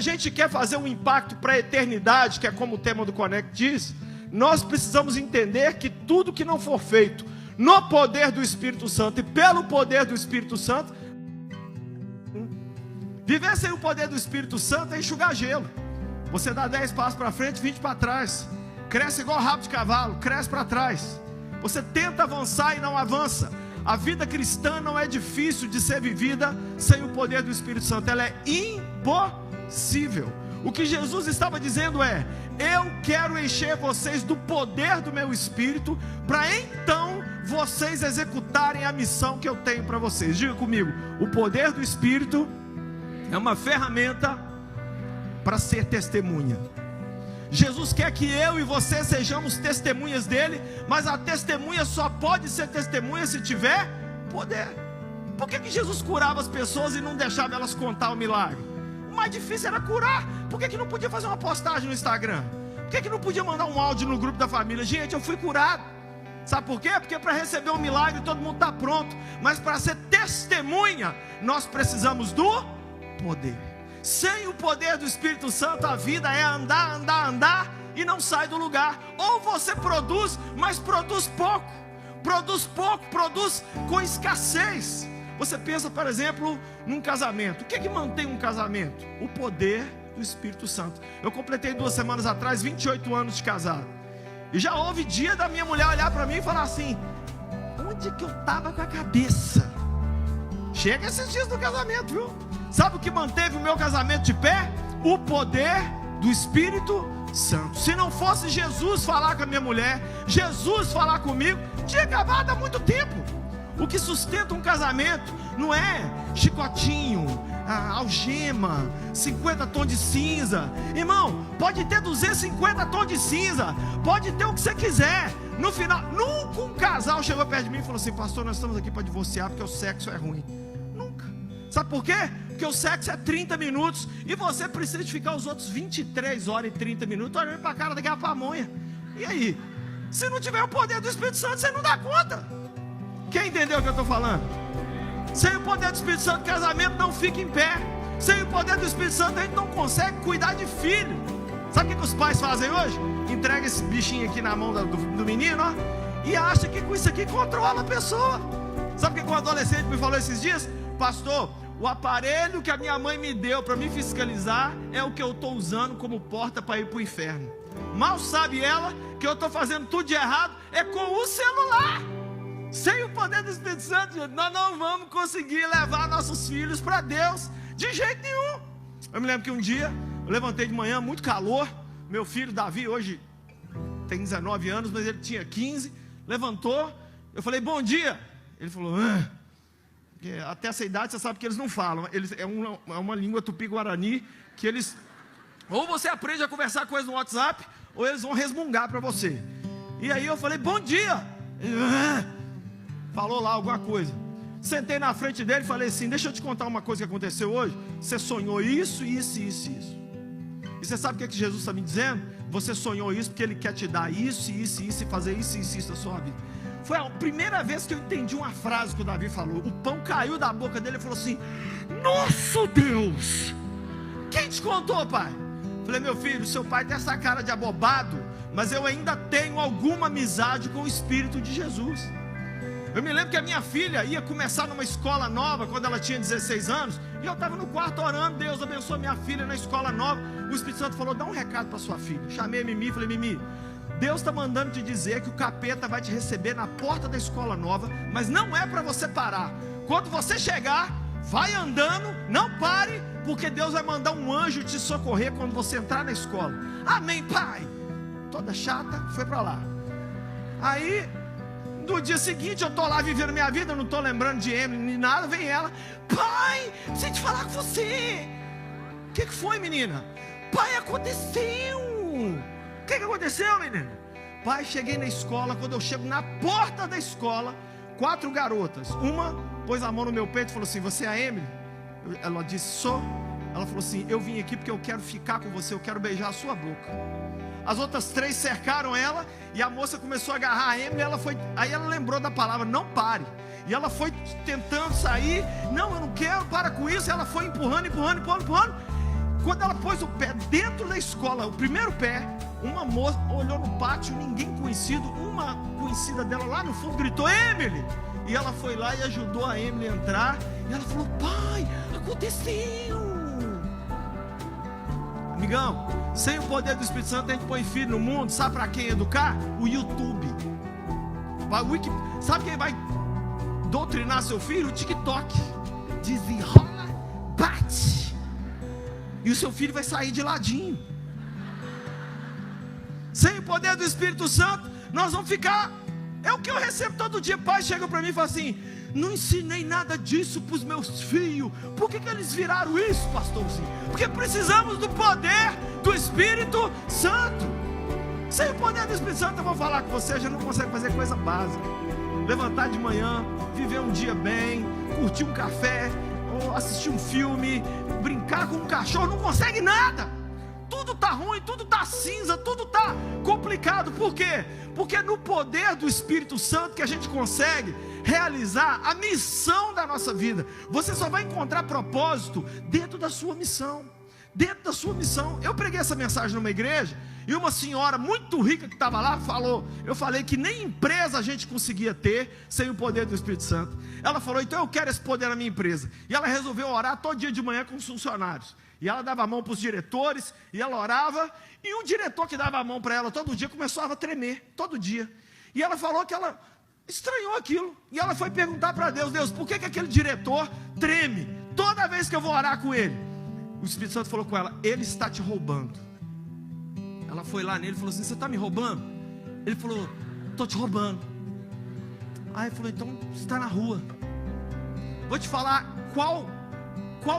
gente quer fazer um impacto para a eternidade, que é como o tema do Connect diz, nós precisamos entender que tudo que não for feito no poder do Espírito Santo e pelo poder do Espírito Santo, viver sem o poder do Espírito Santo é enxugar gelo. Você dá 10 passos para frente, 20 para trás, cresce igual rabo de cavalo, cresce para trás. Você tenta avançar e não avança. A vida cristã não é difícil de ser vivida sem o poder do Espírito Santo, ela é impossível. O que Jesus estava dizendo é: eu quero encher vocês do poder do meu Espírito, para então vocês executarem a missão que eu tenho para vocês. Diga comigo: o poder do Espírito é uma ferramenta para ser testemunha. Jesus quer que eu e você sejamos testemunhas dele, mas a testemunha só pode ser testemunha se tiver poder. Por que Jesus curava as pessoas e não deixava elas contar o milagre? O mais difícil era curar. Por que não podia fazer uma postagem no Instagram? Por que não podia mandar um áudio no grupo da família? Gente, eu fui curado. Sabe por quê? Porque para receber um milagre todo mundo está pronto, mas para ser testemunha nós precisamos do poder. Sem o poder do Espírito Santo, a vida é andar, andar, andar e não sai do lugar. Ou você produz, mas produz pouco, produz com escassez. Você pensa, por exemplo, num casamento. O que é que mantém um casamento? O poder do Espírito Santo. Eu completei 2 semanas atrás 28 anos de casado, e já houve dia da minha mulher olhar para mim e falar assim: onde que eu estava com a cabeça? Chega esses dias do casamento, viu? Sabe o que manteve o meu casamento de pé? O poder do Espírito Santo. Se não fosse Jesus falar com a minha mulher, Jesus falar comigo, tinha acabado há muito tempo. O que sustenta um casamento não é chicotinho, algema, 50 tons de cinza. Irmão, pode ter 250 tons de cinza, pode ter o que você quiser. No final, nunca um casal chegou perto de mim e falou assim: pastor, nós estamos aqui para divorciar porque o sexo é ruim. Nunca. Sabe por quê? Porque o sexo é 30 minutos e você precisa de ficar os outros 23 horas e 30 minutos olhando para a cara daquela pamonha. E aí? Se não tiver o poder do Espírito Santo, você não dá conta. Quem entendeu o que eu estou falando? Sem o poder do Espírito Santo, o casamento não fica em pé. Sem o poder do Espírito Santo, a gente não consegue cuidar de filho. Sabe o que os pais fazem hoje? Entrega esse bichinho aqui na mão do menino, ó, e acha que com isso aqui controla a pessoa. Sabe o que um adolescente me falou esses dias? Pastor, o aparelho que a minha mãe me deu para me fiscalizar é o que eu estou usando como porta para ir para o inferno. Mal sabe ela que eu estou fazendo tudo de errado é com o celular. Sem o poder do Espírito Santo, gente, nós não vamos conseguir levar nossos filhos para Deus de jeito nenhum. Eu me lembro que um dia eu levantei de manhã, muito calor. Meu filho Davi hoje tem 19 anos, mas ele tinha 15. Levantou, eu falei: bom dia. Ele falou: até essa idade você sabe que eles não falam. É uma língua tupi-guarani que eles, ou você aprende a conversar com eles no WhatsApp, ou eles vão resmungar para você. E aí eu falei: bom dia. Ele falou lá alguma coisa. Sentei na frente dele e falei assim: deixa eu te contar uma coisa que aconteceu hoje. Você sonhou isso, isso, isso, isso. E você sabe o que Jesus está me dizendo? Você sonhou isso porque Ele quer te dar isso, isso, isso, e fazer isso, isso, isso na sua vida. Foi a primeira vez que eu entendi uma frase que o Davi falou. O pão caiu da boca dele e falou assim: nosso Deus, quem te contou, pai? Falei: meu filho, seu pai tem essa cara de abobado, mas eu ainda tenho alguma amizade com o Espírito de Jesus. Eu me lembro que a minha filha ia começar numa escola nova quando ela tinha 16 anos, e eu estava no quarto orando: Deus abençoe minha filha na escola nova. O Espírito Santo falou: dá um recado para sua filha. Chamei a Mimi e falei: Mimi, Deus está mandando te dizer que o capeta vai te receber na porta da escola nova, mas não é para você parar. Quando você chegar, vai andando, não pare, porque Deus vai mandar um anjo te socorrer quando você entrar na escola. Amém, pai. Toda chata, foi para lá. Aí no dia seguinte eu estou lá vivendo minha vida, eu não estou lembrando de Emily nem nada. Vem ela: pai, preciso te falar com você. O que foi, menina? Pai, aconteceu. O que aconteceu, menina? Pai, cheguei na escola. Quando eu chego na porta da escola, 4 garotas. Uma pôs a mão no meu peito e falou assim: você é a Emily? Ela disse: sou. Ela falou assim: eu vim aqui porque eu quero ficar com você, eu quero beijar a sua boca. As outras 3 cercaram ela, e a moça começou a agarrar a Emily. Aí ela lembrou da palavra: não pare. E ela foi tentando sair: não, eu não quero, para com isso. Ela foi empurrando. Quando ela pôs o pé dentro da escola, o primeiro pé, uma moça olhou no pátio, ninguém conhecido, uma conhecida dela lá no fundo gritou: Emily! E ela foi lá e ajudou a Emily a entrar. E ela falou: pai, aconteceu. Amigão, sem o poder do Espírito Santo a gente põe filho no mundo. Sabe para quem educar? O YouTube. Sabe quem vai doutrinar seu filho? O TikTok. Desenrola, bate. E o seu filho vai sair de ladinho. Sem o poder do Espírito Santo, nós vamos ficar... É o que eu recebo todo dia. Pai chega para mim e fala assim: não ensinei nada disso para os meus filhos. Por que eles viraram isso, pastorzinho? Porque precisamos do poder do Espírito Santo. Sem o poder do Espírito Santo, eu vou falar com você, já não consegue fazer coisa básica. Levantar de manhã, viver um dia bem, curtir um café, ou assistir um filme, brincar com um cachorro, não consegue nada. Tudo está ruim, tudo está cinza, tudo está complicado. Por quê? Porque é no poder do Espírito Santo que a gente consegue realizar a missão da nossa vida. Você só vai encontrar propósito dentro da sua missão. Dentro da sua missão. Eu preguei essa mensagem numa igreja e uma senhora muito rica que estava lá falou: eu falei que nem empresa a gente conseguia ter sem o poder do Espírito Santo. Ela falou: então eu quero esse poder na minha empresa. E ela resolveu orar todo dia de manhã com os funcionários. E ela dava a mão para os diretores, e ela orava, e o diretor que dava a mão para ela todo dia começava a tremer, todo dia. E ela falou que ela estranhou aquilo, e ela foi perguntar para Deus: Deus, por que aquele diretor treme toda vez que eu vou orar com ele? O Espírito Santo falou com ela: ele está te roubando. Ela foi lá nele e falou assim: você está me roubando? Ele falou: estou te roubando. Aí ele falou: então você está na rua. Vou te falar qual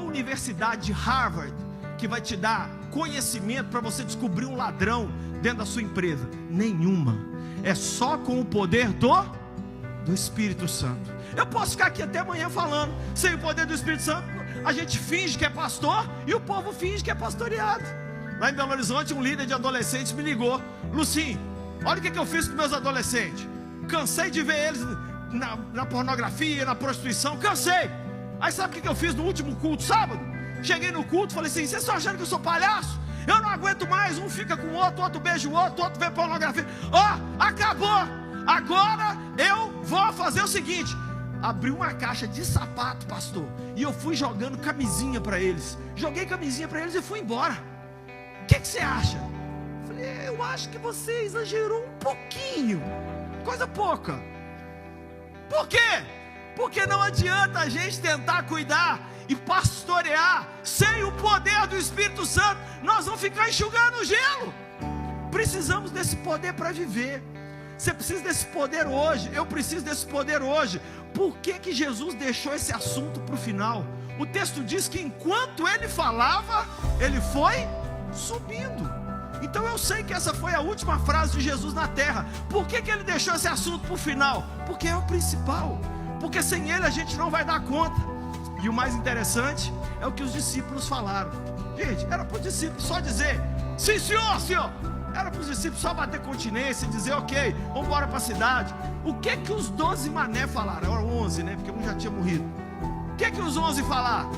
universidade de Harvard que vai te dar conhecimento para você descobrir um ladrão dentro da sua empresa? Nenhuma. É só com o poder do Espírito Santo. Eu posso ficar aqui até amanhã falando. Sem o poder do Espírito Santo, a gente finge que é pastor e o povo finge que é pastoreado. Lá em Belo Horizonte, um líder de adolescentes me ligou: Lucinho, olha o que eu fiz com meus adolescentes. Cansei de ver eles na pornografia, na prostituição, cansei. Aí sabe o que eu fiz no último culto, sábado? Cheguei no culto, falei assim: vocês estão achando que eu sou palhaço? Eu não aguento mais, um fica com o outro beija o outro vê pornografia. Acabou, agora eu vou fazer o seguinte. Abri uma caixa de sapato, pastor, e eu fui jogando camisinha para eles. Joguei camisinha para eles e fui embora. O que você acha? Falei: eu acho que você exagerou um pouquinho, coisa pouca. Por quê? Porque não adianta a gente tentar cuidar e pastorear sem o poder do Espírito Santo. Nós vamos ficar enxugando o gelo. Precisamos desse poder para viver. Você precisa desse poder hoje. Eu preciso desse poder hoje. Por que Jesus deixou esse assunto para o final? O texto diz que enquanto ele falava, ele foi subindo. Então eu sei que essa foi a última frase de Jesus na terra. Por que ele deixou esse assunto para o final? Porque é o principal. Porque sem ele a gente não vai dar conta. E o mais interessante é o que os discípulos falaram. Gente, era para os discípulos só dizer: sim, senhor, senhor. Era para os discípulos só bater continência e dizer: ok, vamos embora para a cidade. O que os 12 mané falaram? Eram 11, né? Porque um já tinha morrido. O que os 11 falaram?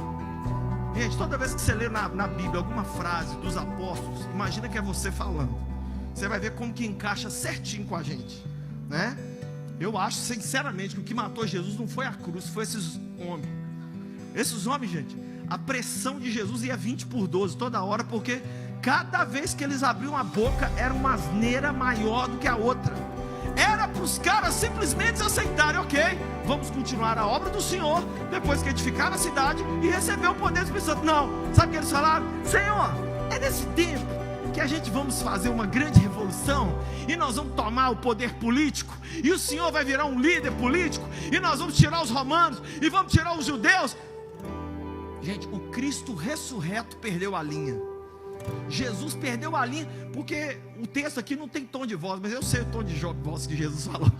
Gente, toda vez que você lê na Bíblia alguma frase dos apóstolos, imagina que é você falando. Você vai ver como que encaixa certinho com a gente, né? Eu acho sinceramente que o que matou Jesus não foi a cruz, foi esses homens. Esses homens, gente, a pressão de Jesus ia 20 por 12 toda hora, porque cada vez que eles abriam a boca era uma asneira maior do que a outra. Era para os caras simplesmente aceitarem: ok, vamos continuar a obra do Senhor depois que edificar a cidade e receber o poder do Espírito Santo. Não, sabe o que eles falaram? Senhor, é nesse tempo que a gente vamos fazer uma grande revolução e nós vamos tomar o poder político e o Senhor vai virar um líder político e nós vamos tirar os romanos e vamos tirar os judeus. Gente, o Cristo ressurreto perdeu a linha. Jesus perdeu a linha, porque o texto aqui não tem tom de voz, mas eu sei o tom de voz que Jesus falou.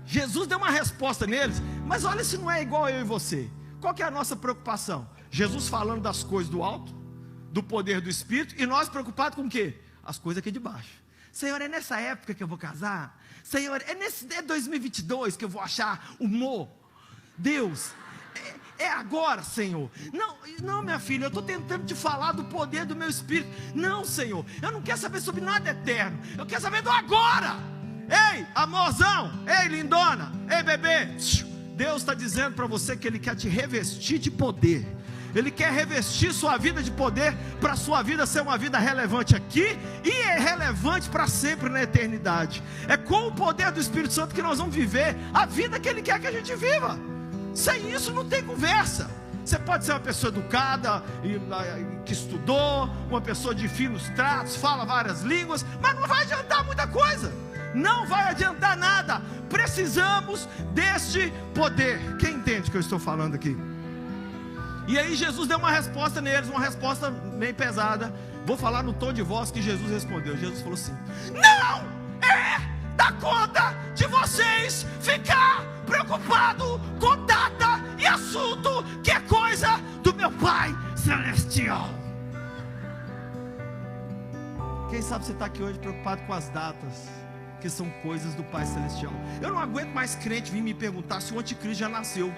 Jesus deu uma resposta neles, mas olha se não é igual eu e você. Qual que é a nossa preocupação? Jesus falando das coisas do alto, do poder do Espírito, e nós preocupados com o quê? As coisas aqui de baixo. Senhor, é nessa época que eu vou casar? Senhor, é 2022 que eu vou achar o amor? Deus, é agora, Senhor. Não, minha filha, eu estou tentando te falar do poder do meu Espírito. Não, Senhor, eu não quero saber sobre nada eterno, eu quero saber do agora. Ei, amorzão, ei, lindona, ei, bebê. Deus está dizendo para você que Ele quer te revestir de poder. Ele quer revestir sua vida de poder, para a sua vida ser uma vida relevante aqui e é relevante para sempre na eternidade. É com o poder do Espírito Santo que nós vamos viver a vida que Ele quer que a gente viva. Sem isso não tem conversa. Você pode ser uma pessoa educada, que estudou, uma pessoa de finos tratos, fala várias línguas, mas não vai adiantar muita coisa. Não vai adiantar nada. Precisamos deste poder. Quem entende o que eu estou falando aqui? E aí Jesus deu uma resposta neles, uma resposta meio pesada. Vou falar no tom de voz que Jesus respondeu. Jesus falou assim: não é da conta de vocês ficar preocupado com data e assunto, que é coisa do meu Pai Celestial. Quem sabe você está aqui hoje preocupado com as datas, que são coisas do Pai Celestial. Eu não aguento mais crente vir me perguntar se o anticristo já nasceu.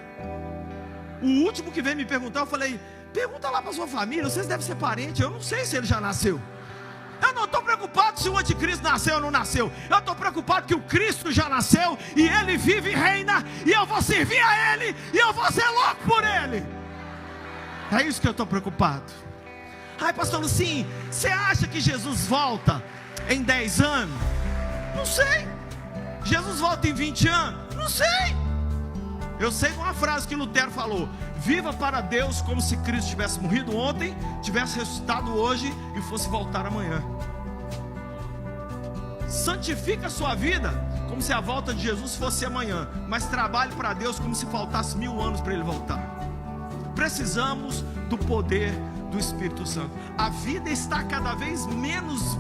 O último que veio me perguntar, eu falei: pergunta lá para sua família, vocês devem ser parentes. Eu não sei se ele já nasceu. Eu não estou preocupado se o anticristo nasceu ou não nasceu. Eu estou preocupado que o Cristo já nasceu e Ele vive e reina, e eu vou servir a Ele, e eu vou ser louco por Ele. É isso que eu estou preocupado. Ai, pastor Lucinho, você acha que Jesus volta em 10 anos? Não sei. Jesus volta em 20 anos? Não sei. Eu sei uma frase que Lutero falou: viva para Deus como se Cristo tivesse morrido ontem, tivesse ressuscitado hoje e fosse voltar amanhã. Santifica a sua vida como se a volta de Jesus fosse amanhã, mas trabalhe para Deus como se faltasse 1000 anos para Ele voltar. Precisamos do poder do Espírito Santo. A vida está cada vez menos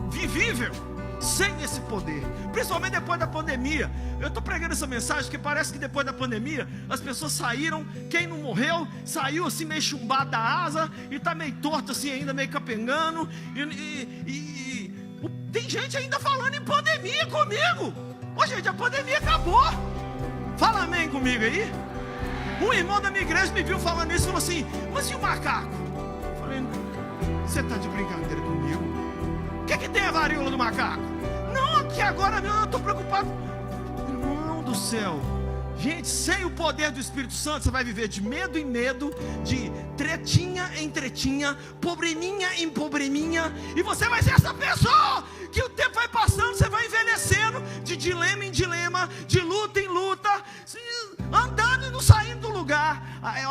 vivível sem esse poder, principalmente depois da pandemia. Eu estou pregando essa mensagem porque parece que depois da pandemia as pessoas saíram, quem não morreu saiu assim meio chumbado da asa e está meio torto assim ainda, meio capengando, e tem gente ainda falando em pandemia comigo. Ô gente, a pandemia acabou. Fala amém comigo aí. Um irmão da minha igreja me viu falando isso e falou assim: mas e o macaco? Eu falei: você está de brincadeira comigo? O que tem a varíola do macaco? Não, que agora mesmo eu estou preocupado. Irmão do céu, gente, sem o poder do Espírito Santo você vai viver de medo em medo, de tretinha em tretinha, probleminha em probleminha, e você vai ser essa pessoa que o tempo vai passando, você vai envelhecendo, de dilema em dilema, de luta em luta, andando e não saindo do lugar.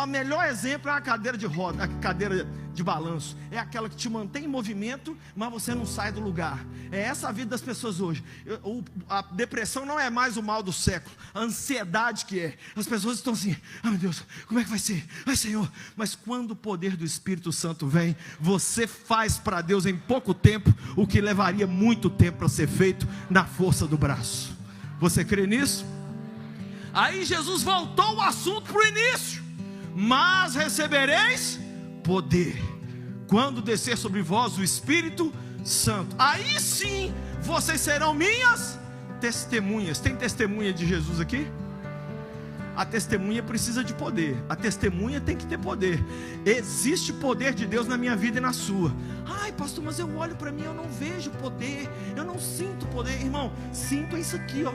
O melhor exemplo é a cadeira de roda, a cadeira de balanço. É aquela que te mantém em movimento, mas você não sai do lugar. É essa a vida das pessoas hoje. A depressão não é mais o mal do século, a ansiedade que é. As pessoas estão assim: ah, meu Deus, como é que vai ser? Ai, Senhor. Mas quando o poder do Espírito Santo vem, você faz para Deus em pouco tempo o que levaria muito tempo para ser feito na força do braço. Você crê nisso? Aí Jesus voltou o assunto para o início: mas recebereis poder quando descer sobre vós o Espírito Santo. Aí sim vocês serão minhas testemunhas. Tem testemunha de Jesus aqui? A testemunha precisa de poder. A testemunha tem que ter poder. Existe poder de Deus na minha vida e na sua. Ai, pastor, mas eu olho para mim, eu não vejo poder, eu não sinto poder. Irmão, sinto isso aqui, ó.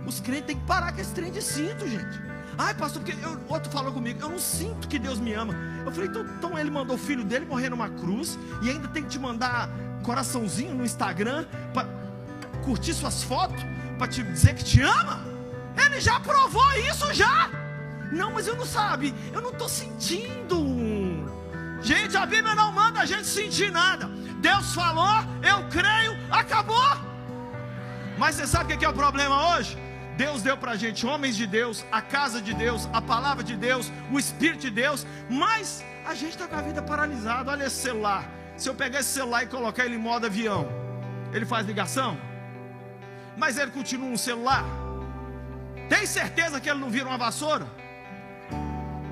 Os crentes têm que parar com esse trem de cinto, gente. Ai, pastor, porque outro falou comigo: eu não sinto que Deus me ama. Eu falei: então ele mandou o filho dele morrer numa cruz, e ainda tem que te mandar coraçãozinho no Instagram para curtir suas fotos, para te dizer que te ama? Ele já provou isso já. Não, mas eu não estou sentindo. Gente, a Bíblia não manda a gente sentir nada. Deus falou, eu creio, acabou. Mas você sabe o que é o problema hoje? Deus deu para a gente homens de Deus, a casa de Deus, a palavra de Deus, o Espírito de Deus, mas a gente está com a vida paralisada. Olha esse celular. Se eu pegar esse celular e colocar ele em modo avião, ele faz ligação? Mas ele continua um celular? Tem certeza que ele não vira uma vassoura?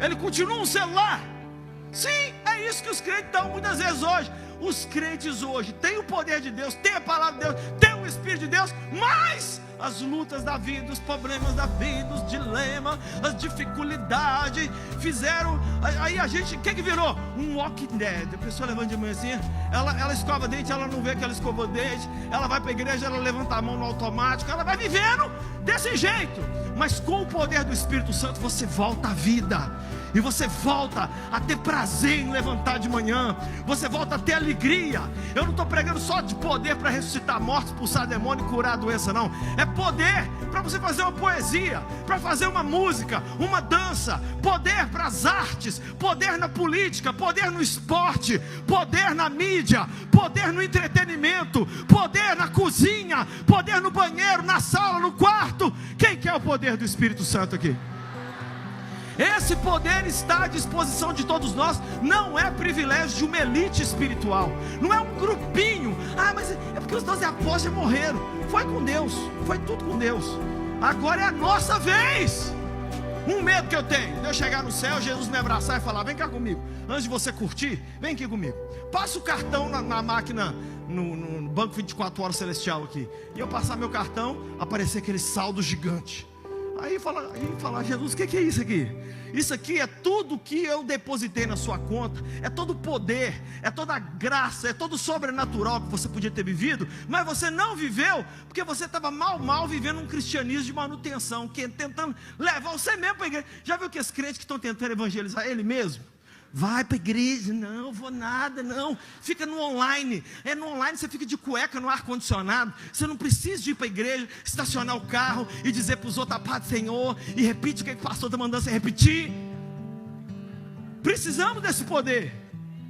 Ele continua um celular? Sim, é isso que os crentes estão muitas vezes hoje. Os crentes hoje têm o poder de Deus, têm a palavra de Deus, têm o Espírito de Deus, mas as lutas da vida, os problemas da vida, os dilemas, as dificuldades, fizeram, aí a gente, o que virou? Um walking dead. A pessoa levanta de manhã assim, ela escova dente, ela não vê que ela escovou dente, ela vai para a igreja, ela levanta a mão no automático, ela vai vivendo desse jeito. Mas com o poder do Espírito Santo você volta à vida, e você volta a ter prazer em levantar de manhã, você volta a ter alegria. Eu não estou pregando só de poder para ressuscitar mortos, expulsar demônio e curar a doença, não. É poder para você fazer uma poesia, para fazer uma música, uma dança, poder para as artes, poder na política, poder no esporte, poder na mídia, poder no entretenimento, poder na cozinha, poder no banheiro, na sala, no quarto. Quem quer o poder do Espírito Santo aqui? Esse poder está à disposição de todos nós. Não é privilégio de uma elite espiritual, não é um grupinho. Mas é porque os 12 apóstolos já morreram. Foi com Deus, foi tudo com Deus. Agora é a nossa vez. Um medo que eu tenho de eu chegar no céu, Jesus me abraçar e falar: vem cá comigo, antes de você curtir, vem aqui comigo. Passa o cartão na máquina, no banco 24 horas celestial aqui, e eu passar meu cartão, aparecer aquele saldo gigante. Aí falar: Jesus, o que é isso aqui? Isso aqui é tudo que eu depositei na sua conta, é todo o poder, é toda a graça, é todo o sobrenatural que você podia ter vivido, mas você não viveu, porque você estava mal vivendo um cristianismo de manutenção, tentando levar você mesmo para a igreja. Já viu que esses crentes que estão tentando evangelizar ele mesmo? Vai para a igreja, não vou nada, não. Fica no online. No online você fica de cueca no ar-condicionado. Você não precisa de ir para a igreja, estacionar o carro e dizer para os outros: a paz do Senhor, e repite o que o pastor está mandando você repetir. Precisamos desse poder.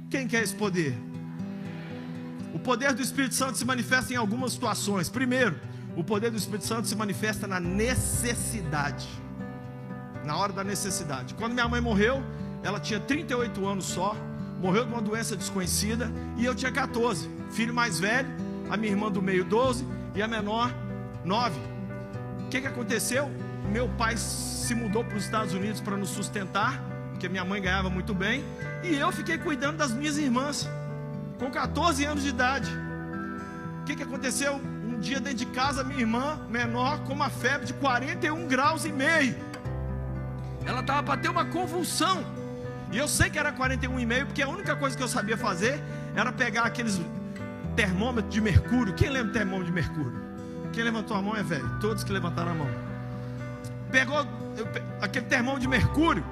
Quem quer esse poder? O poder do Espírito Santo se manifesta em algumas situações. Primeiro, o poder do Espírito Santo se manifesta na necessidade. Na hora da necessidade. Quando minha mãe morreu, ela tinha 38 anos só, morreu de uma doença desconhecida, e eu tinha 14, filho mais velho, a minha irmã do meio 12, e a menor 9. O que aconteceu? Meu pai se mudou para os Estados Unidos para nos sustentar, porque minha mãe ganhava muito bem, e eu fiquei cuidando das minhas irmãs, com 14 anos de idade. O que aconteceu? Um dia dentro de casa, minha irmã menor, com uma febre de 41 graus e meio, ela estava para ter uma convulsão. E eu sei que era 41,5, porque a única coisa que eu sabia fazer era pegar aqueles termômetros de mercúrio. Quem lembra do termômetro de mercúrio? Quem levantou a mão é velho. Todos que levantaram a mão. Pegou aquele termômetro de mercúrio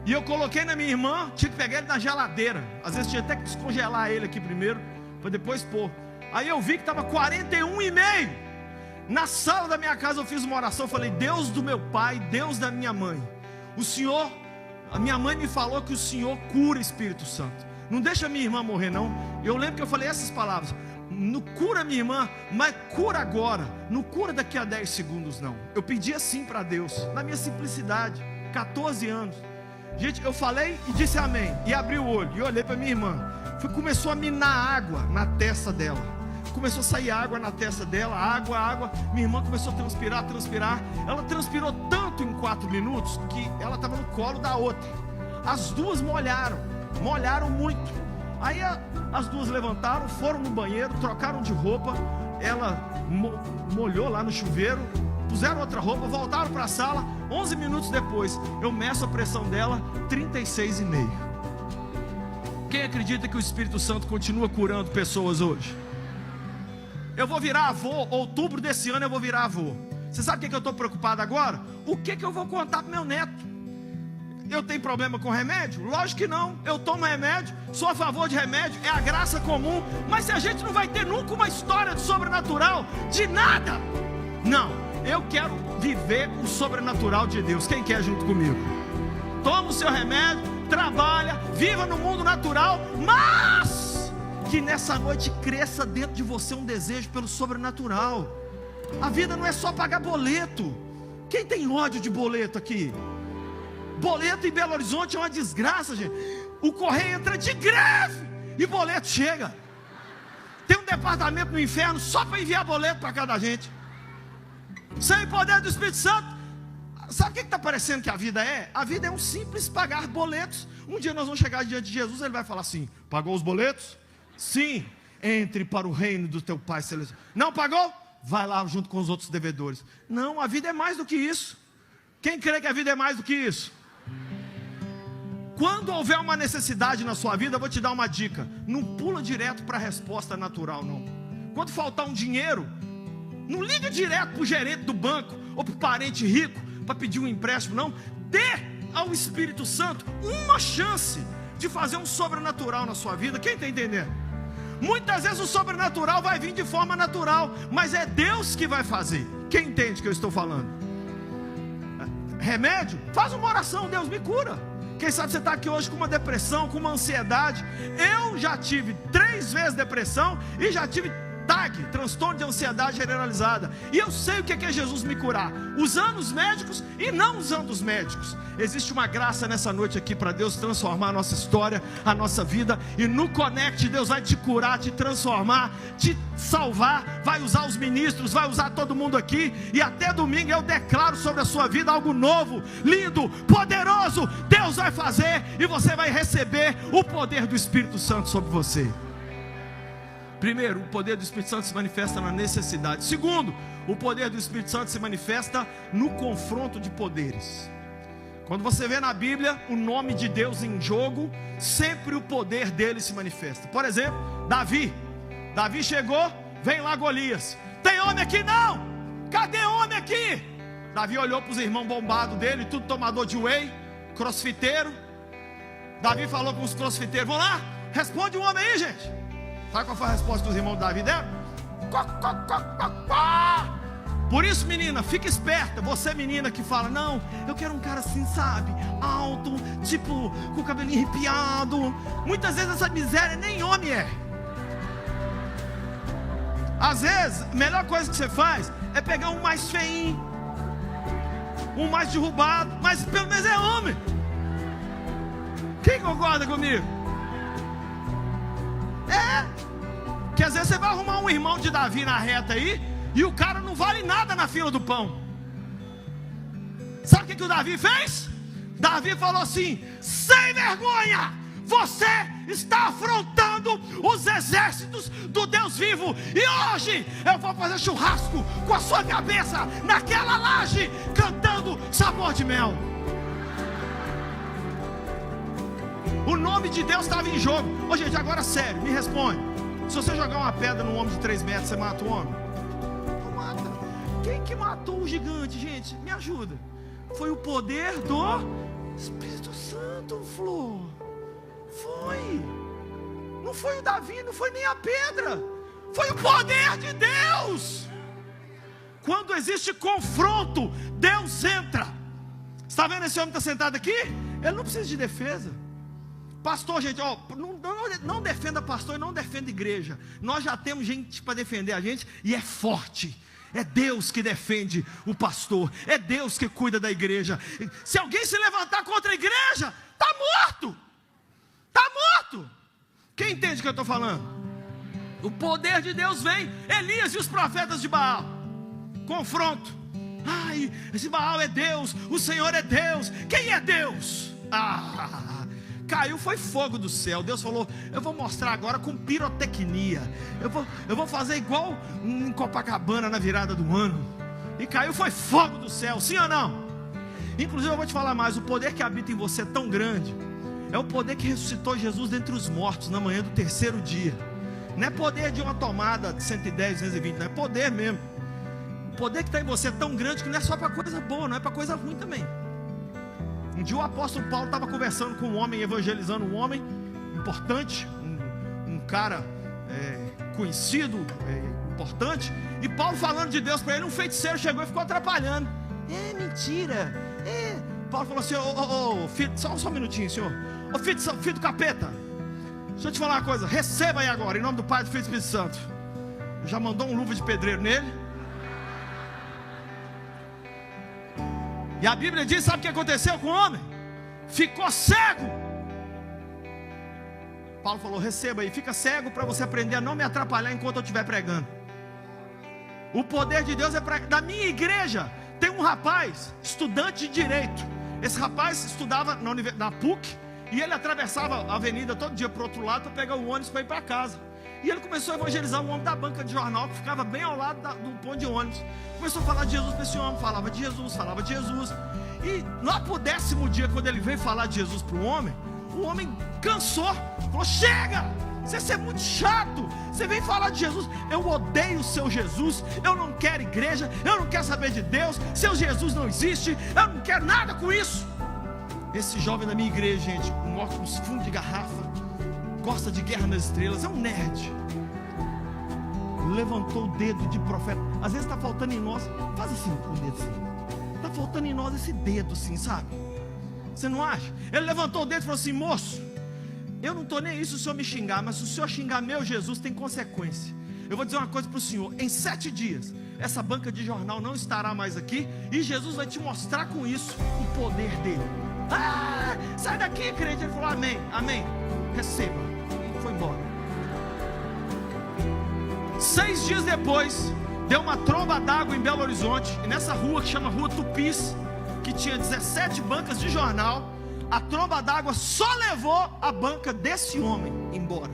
e eu coloquei na minha irmã. Tinha que pegar ele na geladeira. Às vezes tinha até que descongelar ele aqui primeiro, para depois pôr. Aí eu vi que estava 41,5. Na sala da minha casa eu fiz uma oração. Falei: Deus do meu pai, Deus da minha mãe, o Senhor... A minha mãe me falou que o Senhor cura, Espírito Santo. Não deixa minha irmã morrer, não. Eu lembro que eu falei essas palavras: não cura minha irmã, mas cura agora. Não cura daqui a 10 segundos, não. Eu pedi assim para Deus, na minha simplicidade, 14 anos. Gente, eu falei e disse amém, e abri o olho, e olhei para minha irmã. Começou a minar água na testa dela. Começou a sair água na testa dela, água. Minha irmã começou a transpirar. Ela transpirou tanto em 4 minutos que ela estava no colo da outra. As duas molharam muito. Aí as duas levantaram, foram no banheiro, trocaram de roupa. Ela molhou lá no chuveiro, puseram outra roupa, voltaram para a sala. 11 minutos depois, eu meço a pressão dela, 36,5. Quem acredita que o Espírito Santo continua curando pessoas hoje? Eu vou virar avô, outubro desse ano eu vou virar avô. Você sabe o que eu estou preocupado agora? O que eu vou contar para meu neto? Eu tenho problema com remédio? Lógico que não. Eu tomo remédio, sou a favor de remédio, é a graça comum. Mas se a gente não vai ter nunca uma história de sobrenatural, de nada. Não, eu quero viver o sobrenatural de Deus. Quem quer junto comigo? Toma o seu remédio, trabalha, viva no mundo natural, mas que nessa noite cresça dentro de você um desejo pelo sobrenatural. A vida não é só pagar boleto. Quem tem ódio de boleto aqui? Boleto em Belo Horizonte é uma desgraça, gente. O correio entra de greve e boleto chega. Tem um departamento no inferno só para enviar boleto para cada gente. Sem o poder do Espírito Santo. Sabe o que está parecendo que a vida é? A vida é um simples pagar boletos. Um dia nós vamos chegar diante de Jesus, ele vai falar assim: pagou os boletos? Sim. Entre para o reino do teu Pai Celestial. Não pagou? vai lá junto com os outros devedores. Não, a vida é mais do que isso. Quem crê que a vida é mais do que isso? Quando houver uma necessidade na sua vida, eu vou te dar uma dica: não pula direto para a resposta natural, não. Quando faltar um dinheiro, não liga direto para o gerente do banco ou para o parente rico para pedir um empréstimo, não. Dê ao Espírito Santo uma chance de fazer um sobrenatural na sua vida. Quem está entendendo? Muitas vezes o sobrenatural vai vir de forma natural, mas é Deus que vai fazer. Quem entende o que eu estou falando? Remédio? Faz uma oração: Deus me cura. Quem sabe você está aqui hoje com uma depressão, com uma ansiedade. Eu já tive 3 vezes depressão e já tive TAG, transtorno de ansiedade generalizada. E eu sei o que é Jesus me curar, usando os médicos e não usando os médicos. Existe uma graça nessa noite aqui para Deus transformar a nossa história, a nossa vida. E no Connect Deus vai te curar, te transformar, te salvar. Vai usar os ministros, vai usar todo mundo aqui. E até domingo eu declaro sobre a sua vida algo novo, lindo, poderoso. Deus vai fazer e você vai receber o poder do Espírito Santo sobre você. Primeiro, o poder do Espírito Santo se manifesta na necessidade. Segundo, o poder do Espírito Santo se manifesta no confronto de poderes. Quando você vê na Bíblia o nome de Deus em jogo, sempre o poder dele se manifesta. Por exemplo, Davi chegou, vem lá Golias: tem homem aqui? Não, cadê homem aqui? Davi olhou para os irmãos bombados dele, tudo tomador de whey, crossfiteiro. Davi falou com os crossfiteiros: vão lá, responde um homem aí, gente. Sabe qual foi a resposta dos irmãos de Davi deram? Por isso, menina, fica esperta. Você, menina, que fala: não, eu quero um cara assim, sabe, alto, tipo, com o cabelinho arrepiado. Muitas vezes essa miséria nem homem é. Às vezes, a melhor coisa que você faz é pegar um mais feinho, um mais derrubado, mas pelo menos é homem. Quem concorda comigo? Que às vezes você vai arrumar um irmão de Davi na reta aí, e o cara não vale nada na fila do pão. Sabe o que o Davi fez? Davi falou assim: sem vergonha, você está afrontando os exércitos do Deus vivo, e hoje eu vou fazer churrasco com a sua cabeça naquela laje, cantando sabor de mel. O nome de Deus estava em jogo. Ô gente, agora sério, me responde: se você jogar uma pedra num homem de 3 metros, você mata o homem? Não mata. Quem que matou o gigante, gente? Me ajuda. Foi o poder do Espírito Santo, Flor. Foi. Não foi o Davi, não foi nem a pedra. Foi o poder de Deus. Quando existe confronto, Deus entra. Está vendo esse homem que está sentado aqui? Ele não precisa de defesa. Pastor, gente, ó, não defenda pastor e não defenda igreja. Nós já temos gente para defender a gente, e é forte. É Deus que defende o pastor, é Deus que cuida da igreja. Se alguém se levantar contra a igreja, está morto. Está morto. Quem entende o que eu estou falando? O poder de Deus vem. Elias e os profetas de Baal, confronto. Ai, esse Baal é Deus, o Senhor é Deus. Quem é Deus? Caiu, foi fogo do céu. Deus falou: eu vou mostrar agora com pirotecnia. Eu vou fazer igual em Copacabana na virada do ano. E caiu, foi fogo do céu. Sim ou não? Inclusive eu vou te falar mais: o poder que habita em você é tão grande. É o poder que ressuscitou Jesus dentre os mortos na manhã do 3º dia. Não é poder de uma tomada de 110, 220, não é poder mesmo. O poder que está em você é tão grande que não é só para coisa boa, não é para coisa ruim também. Um dia o apóstolo Paulo estava conversando com um homem, evangelizando um homem importante, um cara conhecido, importante. E Paulo falando de Deus para ele, um feiticeiro chegou e ficou atrapalhando. É mentira. Paulo falou assim: filho, só um minutinho, senhor. Ô filho do capeta, deixa eu te falar uma coisa. Receba aí agora, em nome do Pai, do Filho e do Espírito Santo. Já mandou um luva de pedreiro nele. E a Bíblia diz: sabe o que aconteceu com o homem? Ficou cego. Paulo falou: receba aí, fica cego para você aprender a não me atrapalhar enquanto eu estiver pregando. O poder de Deus é para... Da minha igreja tem um rapaz, estudante de direito. Esse rapaz estudava na PUC, e ele atravessava a avenida todo dia para o outro lado para pegar o ônibus para ir para casa. E ele começou a evangelizar um homem da banca de jornal, que ficava bem ao lado do ponto de ônibus. Começou a falar de Jesus para esse homem, falava de Jesus. E lá pro 10º dia, quando ele veio falar de Jesus para o homem cansou, falou: chega, você é muito chato, você vem falar de Jesus, eu odeio o seu Jesus, eu não quero igreja, eu não quero saber de Deus, seu Jesus não existe, eu não quero nada com isso. Esse jovem da minha igreja, gente, com óculos fundo de garrafa, gosta de Guerra nas Estrelas, é um nerd, levantou o dedo de profeta. Às vezes está faltando em nós, faz assim com o dedo assim, está faltando em nós esse dedo assim, sabe? Você não acha? Ele levantou o dedo e falou assim: moço, eu não estou nem aí se o senhor me xingar, mas se o senhor xingar meu Jesus, tem consequência. Eu vou dizer uma coisa para o senhor: em 7 dias, essa banca de jornal não estará mais aqui, e Jesus vai te mostrar com isso o poder dele. Ah, sai daqui, crente. Ele falou: amém, amém, receba. E foi embora. 6 dias depois, deu uma tromba d'água em Belo Horizonte, e nessa rua que chama Rua Tupis, que tinha 17 bancas de jornal, a tromba d'água só levou a banca desse homem embora.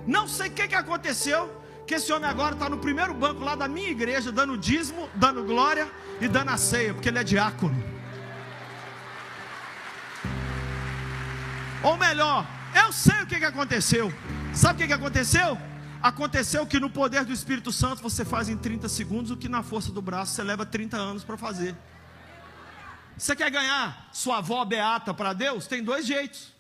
Não sei o que aconteceu, que esse homem agora está no primeiro banco lá da minha igreja, dando dízimo, dando glória e dando a ceia, porque ele é diácono. Ou melhor, eu sei o que aconteceu. Sabe o que aconteceu? Aconteceu que no poder do Espírito Santo você faz em 30 segundos o que na força do braço você leva 30 anos para fazer. Você quer ganhar sua avó beata para Deus? Tem 2 jeitos.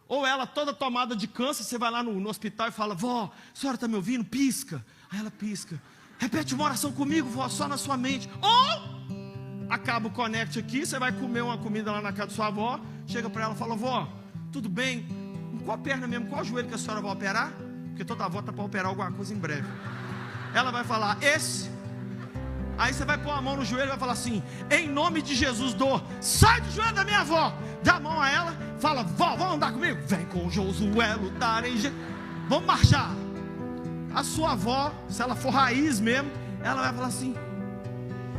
Ou ela toda tomada de câncer, você vai lá no hospital e fala: vó, a senhora está me ouvindo? Pisca. Aí ela pisca. Repete uma oração comigo, vó, só na sua mente. Ou acaba o connect aqui, você vai comer uma comida lá na casa da sua avó, chega para ela e fala: vó, tudo bem? Qual perna mesmo, qual joelho que a senhora vai operar? Porque toda avó está para operar alguma coisa em breve. Ela vai falar: esse. Aí você vai pôr a mão no joelho e vai falar assim: em nome de Jesus, sai do joelho da minha avó. Dá a mão a ela, fala: vó, vamos andar comigo? Vem com Josué lutar em vamos marchar. A sua avó, se ela for raiz mesmo, ela vai falar assim: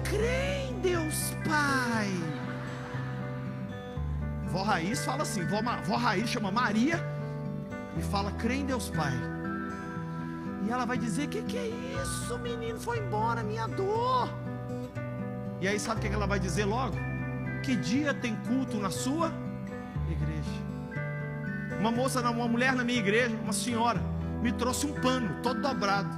crê em Deus Pai. Vó raiz fala assim, vó raiz chama Maria e fala: crê em Deus Pai. E ela vai dizer: que é isso, menino? Foi embora minha dor. E aí sabe o que ela vai dizer logo? Que dia tem culto na sua igreja? Uma mulher na minha igreja, uma senhora, me trouxe um pano todo dobrado.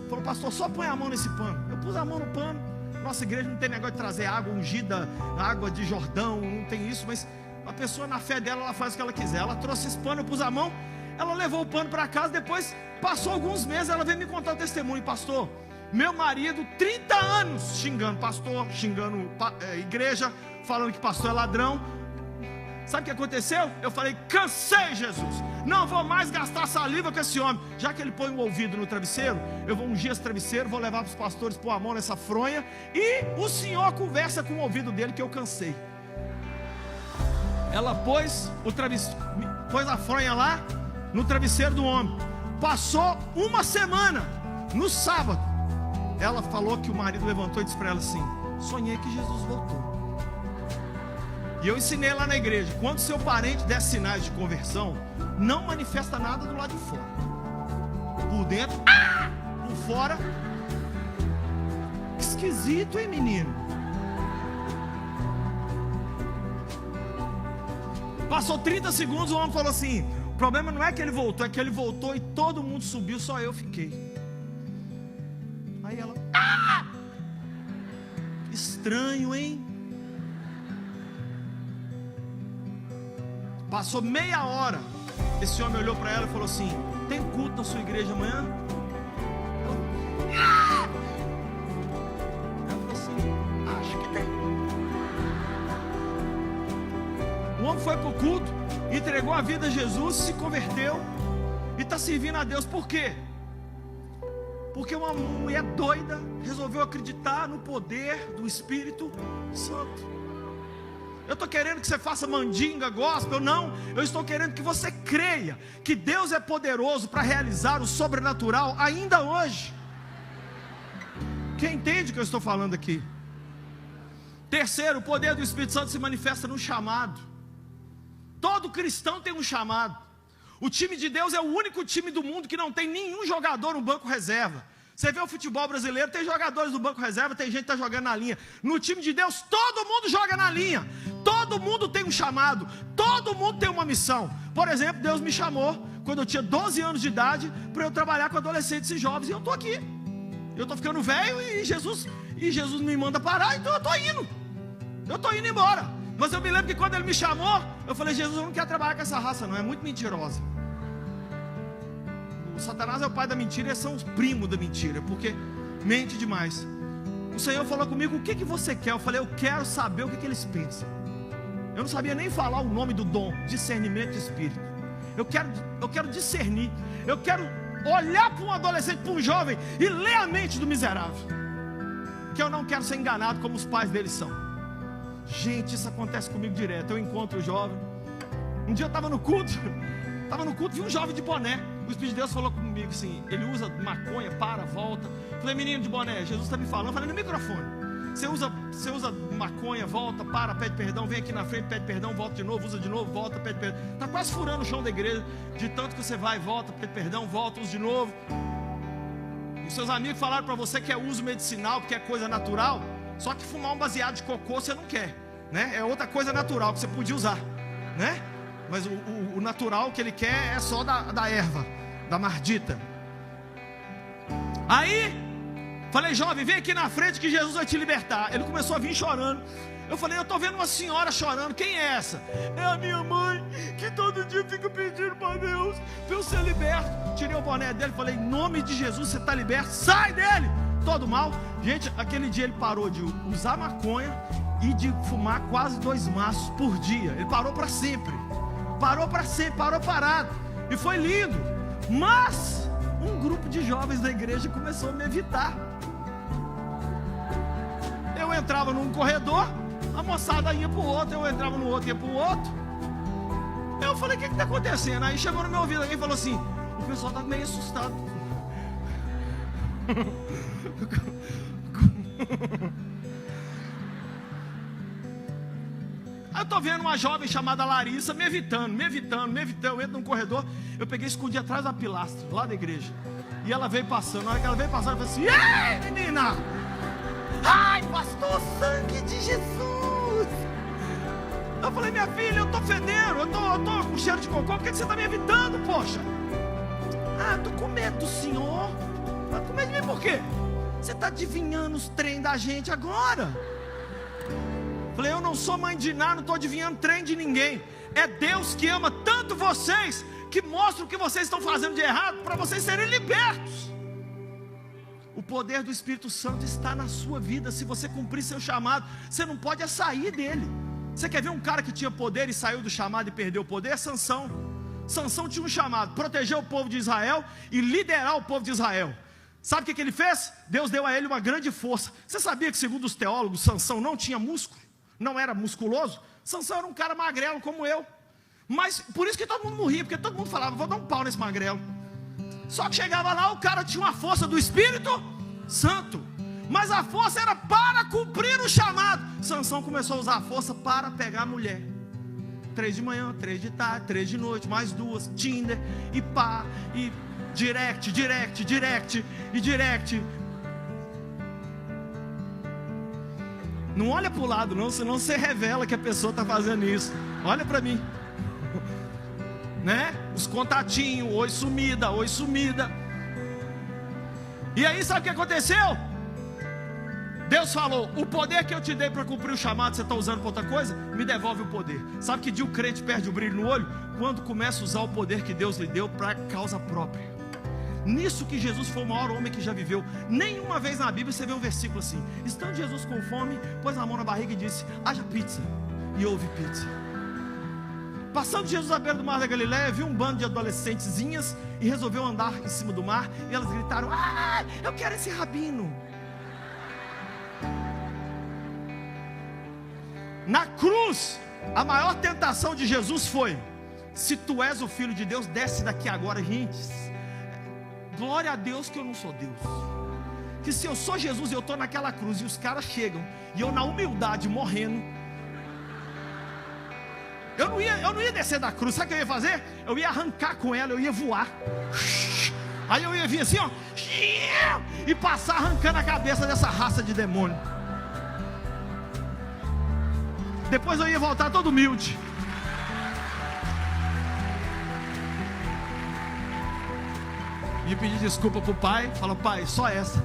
Falou: pastor, só põe a mão nesse pano. Eu pus a mão no pano. Nossa igreja não tem negócio de trazer água ungida, água de Jordão, não tem isso. Mas a pessoa, na fé dela, ela faz o que ela quiser. Ela trouxe esse pano, eu pus a mão. Ela levou o pano para casa. Depois, passou alguns meses, ela veio me contar o testemunho: pastor, meu marido, 30 anos xingando pastor, xingando igreja, falando que pastor é ladrão. Sabe o que aconteceu? Eu falei: cansei, Jesus, não vou mais gastar saliva com esse homem. Já que ele põe o ouvido no travesseiro, eu vou ungir esse travesseiro, vou levar para os pastores pôr a mão nessa fronha, e o senhor conversa com o ouvido dele, que eu cansei. Ela pôs a fronha lá no travesseiro do homem. Passou uma semana. No sábado, ela falou que o marido levantou e disse para ela assim: sonhei que Jesus voltou. E eu ensinei lá na igreja: quando seu parente der sinais de conversão, não manifesta nada do lado de fora. Por dentro, por fora. Esquisito, hein, menino? Passou 30 segundos, o homem falou assim: o problema não é que ele voltou, é que ele voltou e todo mundo subiu, só eu fiquei. Aí ela: estranho, hein? Passou meia hora, esse homem olhou para ela e falou assim: tem culto na sua igreja amanhã? Ela falou assim: acho que tem. O homem foi para o culto, entregou a vida a Jesus, se converteu e está servindo a Deus. Por quê? Porque uma mulher doida resolveu acreditar no poder do Espírito Santo. Eu estou querendo que você faça mandinga, gospel, não. Eu estou querendo que você creia que Deus é poderoso para realizar o sobrenatural ainda hoje. Quem entende o que eu estou falando aqui? Terceiro, o poder do Espírito Santo se manifesta no chamado. Todo cristão tem um chamado. O time de Deus é o único time do mundo que não tem nenhum jogador no banco reserva. Você vê o futebol brasileiro, tem jogadores no banco reserva, tem gente que está jogando na linha. No time de Deus, todo mundo joga na linha. Todo mundo tem um chamado, todo mundo tem uma missão. Por exemplo, Deus me chamou, quando eu tinha 12 anos de idade, para eu trabalhar com adolescentes e jovens. E eu estou aqui. Eu estou ficando velho e Jesus me manda parar, então eu estou indo. Eu estou indo embora. Mas eu me lembro que quando Ele me chamou, eu falei, Jesus, eu não quero trabalhar com essa raça não, é muito mentirosa. O Satanás é o pai da mentira e eles são os primos da mentira, porque mente demais. O Senhor falou comigo, o que você quer? Eu falei, eu quero saber o que eles pensam. Eu não sabia nem falar o nome do dom, discernimento de espírito. Eu quero discernir. Eu quero olhar para um adolescente, para um jovem e ler a mente do miserável. Que eu não quero ser enganado como os pais deles são. Gente, isso acontece comigo direto. Eu encontro o jovem. Um dia eu estava no culto, vi um jovem de boné. O Espírito de Deus falou comigo assim, ele usa maconha, volta. Falei, menino de boné, Jesus está me falando. Falei no microfone. Você usa maconha, volta, pede perdão, vem aqui na frente, pede perdão, volta de novo, usa de novo, volta, pede perdão. Está quase furando o chão da igreja, de tanto que você vai, volta, pede perdão, volta, usa de novo. Os seus amigos falaram para você que é uso medicinal, porque é coisa natural. Só que fumar um baseado de cocô você não quer, né? É outra coisa natural que você podia usar, né? Mas o natural que ele quer é só da erva, da mardita. Aí, falei, jovem, vem aqui na frente que Jesus vai te libertar. Ele começou a vir chorando. Eu falei, eu estou vendo uma senhora chorando. Quem é essa? É a minha mãe, que todo dia fica pedindo para Deus para eu ser liberto. Tirei o boné dele, falei, em nome de Jesus você está liberto. Sai dele, todo mal. Gente, aquele dia ele parou de usar maconha e de fumar quase 2 maços por dia. Ele parou para sempre. Parou parado. E foi lindo. Mas um grupo de jovens da igreja começou a me evitar. Eu entrava num corredor, a moçada ia para o outro. Eu entrava no outro, ia para o outro. Eu falei, o que está acontecendo? Aí chegou no meu ouvido alguém e falou assim, o pessoal está meio assustado. Aí eu estou vendo uma jovem chamada Larissa me evitando. Eu entro num corredor, eu peguei e escondi atrás da pilastra, lá da igreja. E ela veio passando. Na hora que ela veio passando, eu falei assim, ei, menina! Ai, pastor, sangue de Jesus! Eu falei, minha filha, eu estou fedendo, eu tô com cheiro de cocô, por que você está me evitando, poxa? Ah, estou com medo do senhor. Mas com medo de mim por quê? Você está adivinhando os trem da gente agora? Falei, eu não sou mãe de nada, não estou adivinhando trem de ninguém. É Deus que ama tanto vocês, que mostra o que vocês estão fazendo de errado, para vocês serem libertos. O poder do Espírito Santo está na sua vida. Se você cumprir seu chamado, você não pode sair dele. Você quer ver um cara que tinha poder e saiu do chamado e perdeu o poder? É Sansão. Sansão tinha um chamado, proteger o povo de Israel e liderar o povo de Israel. Sabe o que ele fez? Deus deu a ele uma grande força. Você sabia que, segundo os teólogos, Sansão não tinha músculo? Não era musculoso? Sansão era um cara magrelo como eu. Mas por isso que todo mundo morria, porque todo mundo falava, vou dar um pau nesse magrelo. Só que chegava lá, o cara tinha uma força do Espírito Santo, mas a força era para cumprir o chamado. Sansão começou a usar a força para pegar a mulher. 3 de manhã, 3 de tarde, 3 de noite, mais 2, Tinder, e pá, e direct. Não olha para o lado não, senão você revela que a pessoa está fazendo isso. Olha para mim, né? Os contatinhos, oi sumida. E aí sabe o que aconteceu? Deus falou, o poder que eu te dei para cumprir o chamado, você está usando para outra coisa? Me devolve o poder. Sabe que dia o crente perde o brilho no olho? Quando começa a usar o poder que Deus lhe deu para causa própria. Nisso que Jesus foi o maior homem que já viveu. Nenhuma vez na Bíblia você vê um versículo assim. Estando Jesus com fome, pôs a mão na barriga e disse, haja pizza. E houve pizza. Passando Jesus à beira do mar da Galileia, viu um bando de adolescentezinhas e resolveu andar em cima do mar. E elas gritaram, eu quero esse rabino. Na cruz, a maior tentação de Jesus foi, se tu és o Filho de Deus, desce daqui agora. Gente, glória a Deus que eu não sou Deus. Que se eu sou Jesus e eu estou naquela cruz e os caras chegam, e eu na humildade morrendo, Eu não ia descer da cruz. Sabe o que eu ia fazer? Eu ia arrancar com ela, eu ia voar. Aí eu ia vir assim, ó, e passar arrancando a cabeça dessa raça de demônio. Depois eu ia voltar todo humilde. Ia pedir desculpa pro pai. Falou: pai, só essa.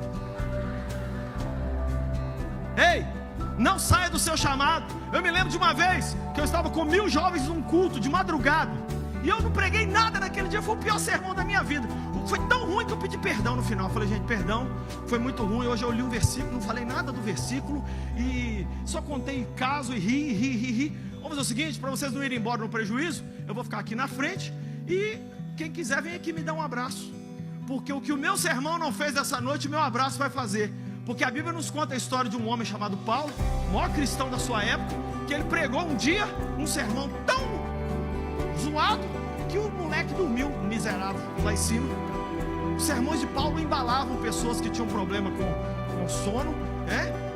Ei, não saia do seu chamado. Eu me lembro de uma vez que eu estava com 1000 jovens num culto de madrugada, e eu não preguei nada naquele dia. Foi o pior sermão da minha vida. Foi tão ruim que eu pedi perdão no final. Eu falei: gente, perdão, foi muito ruim. Hoje eu li um versículo, não falei nada do versículo, e só contei caso e ri. Vamos fazer o seguinte, para vocês não irem embora no prejuízo, eu vou ficar aqui na frente, e quem quiser vem aqui me dar um abraço, porque o que o meu sermão não fez essa noite, o meu abraço vai fazer. Porque a Bíblia nos conta a história de um homem chamado Paulo, o maior cristão da sua época, que ele pregou um dia um sermão tão zoado que o moleque dormiu, miserável, lá em cima. Os sermões de Paulo embalavam pessoas que tinham problema com sono,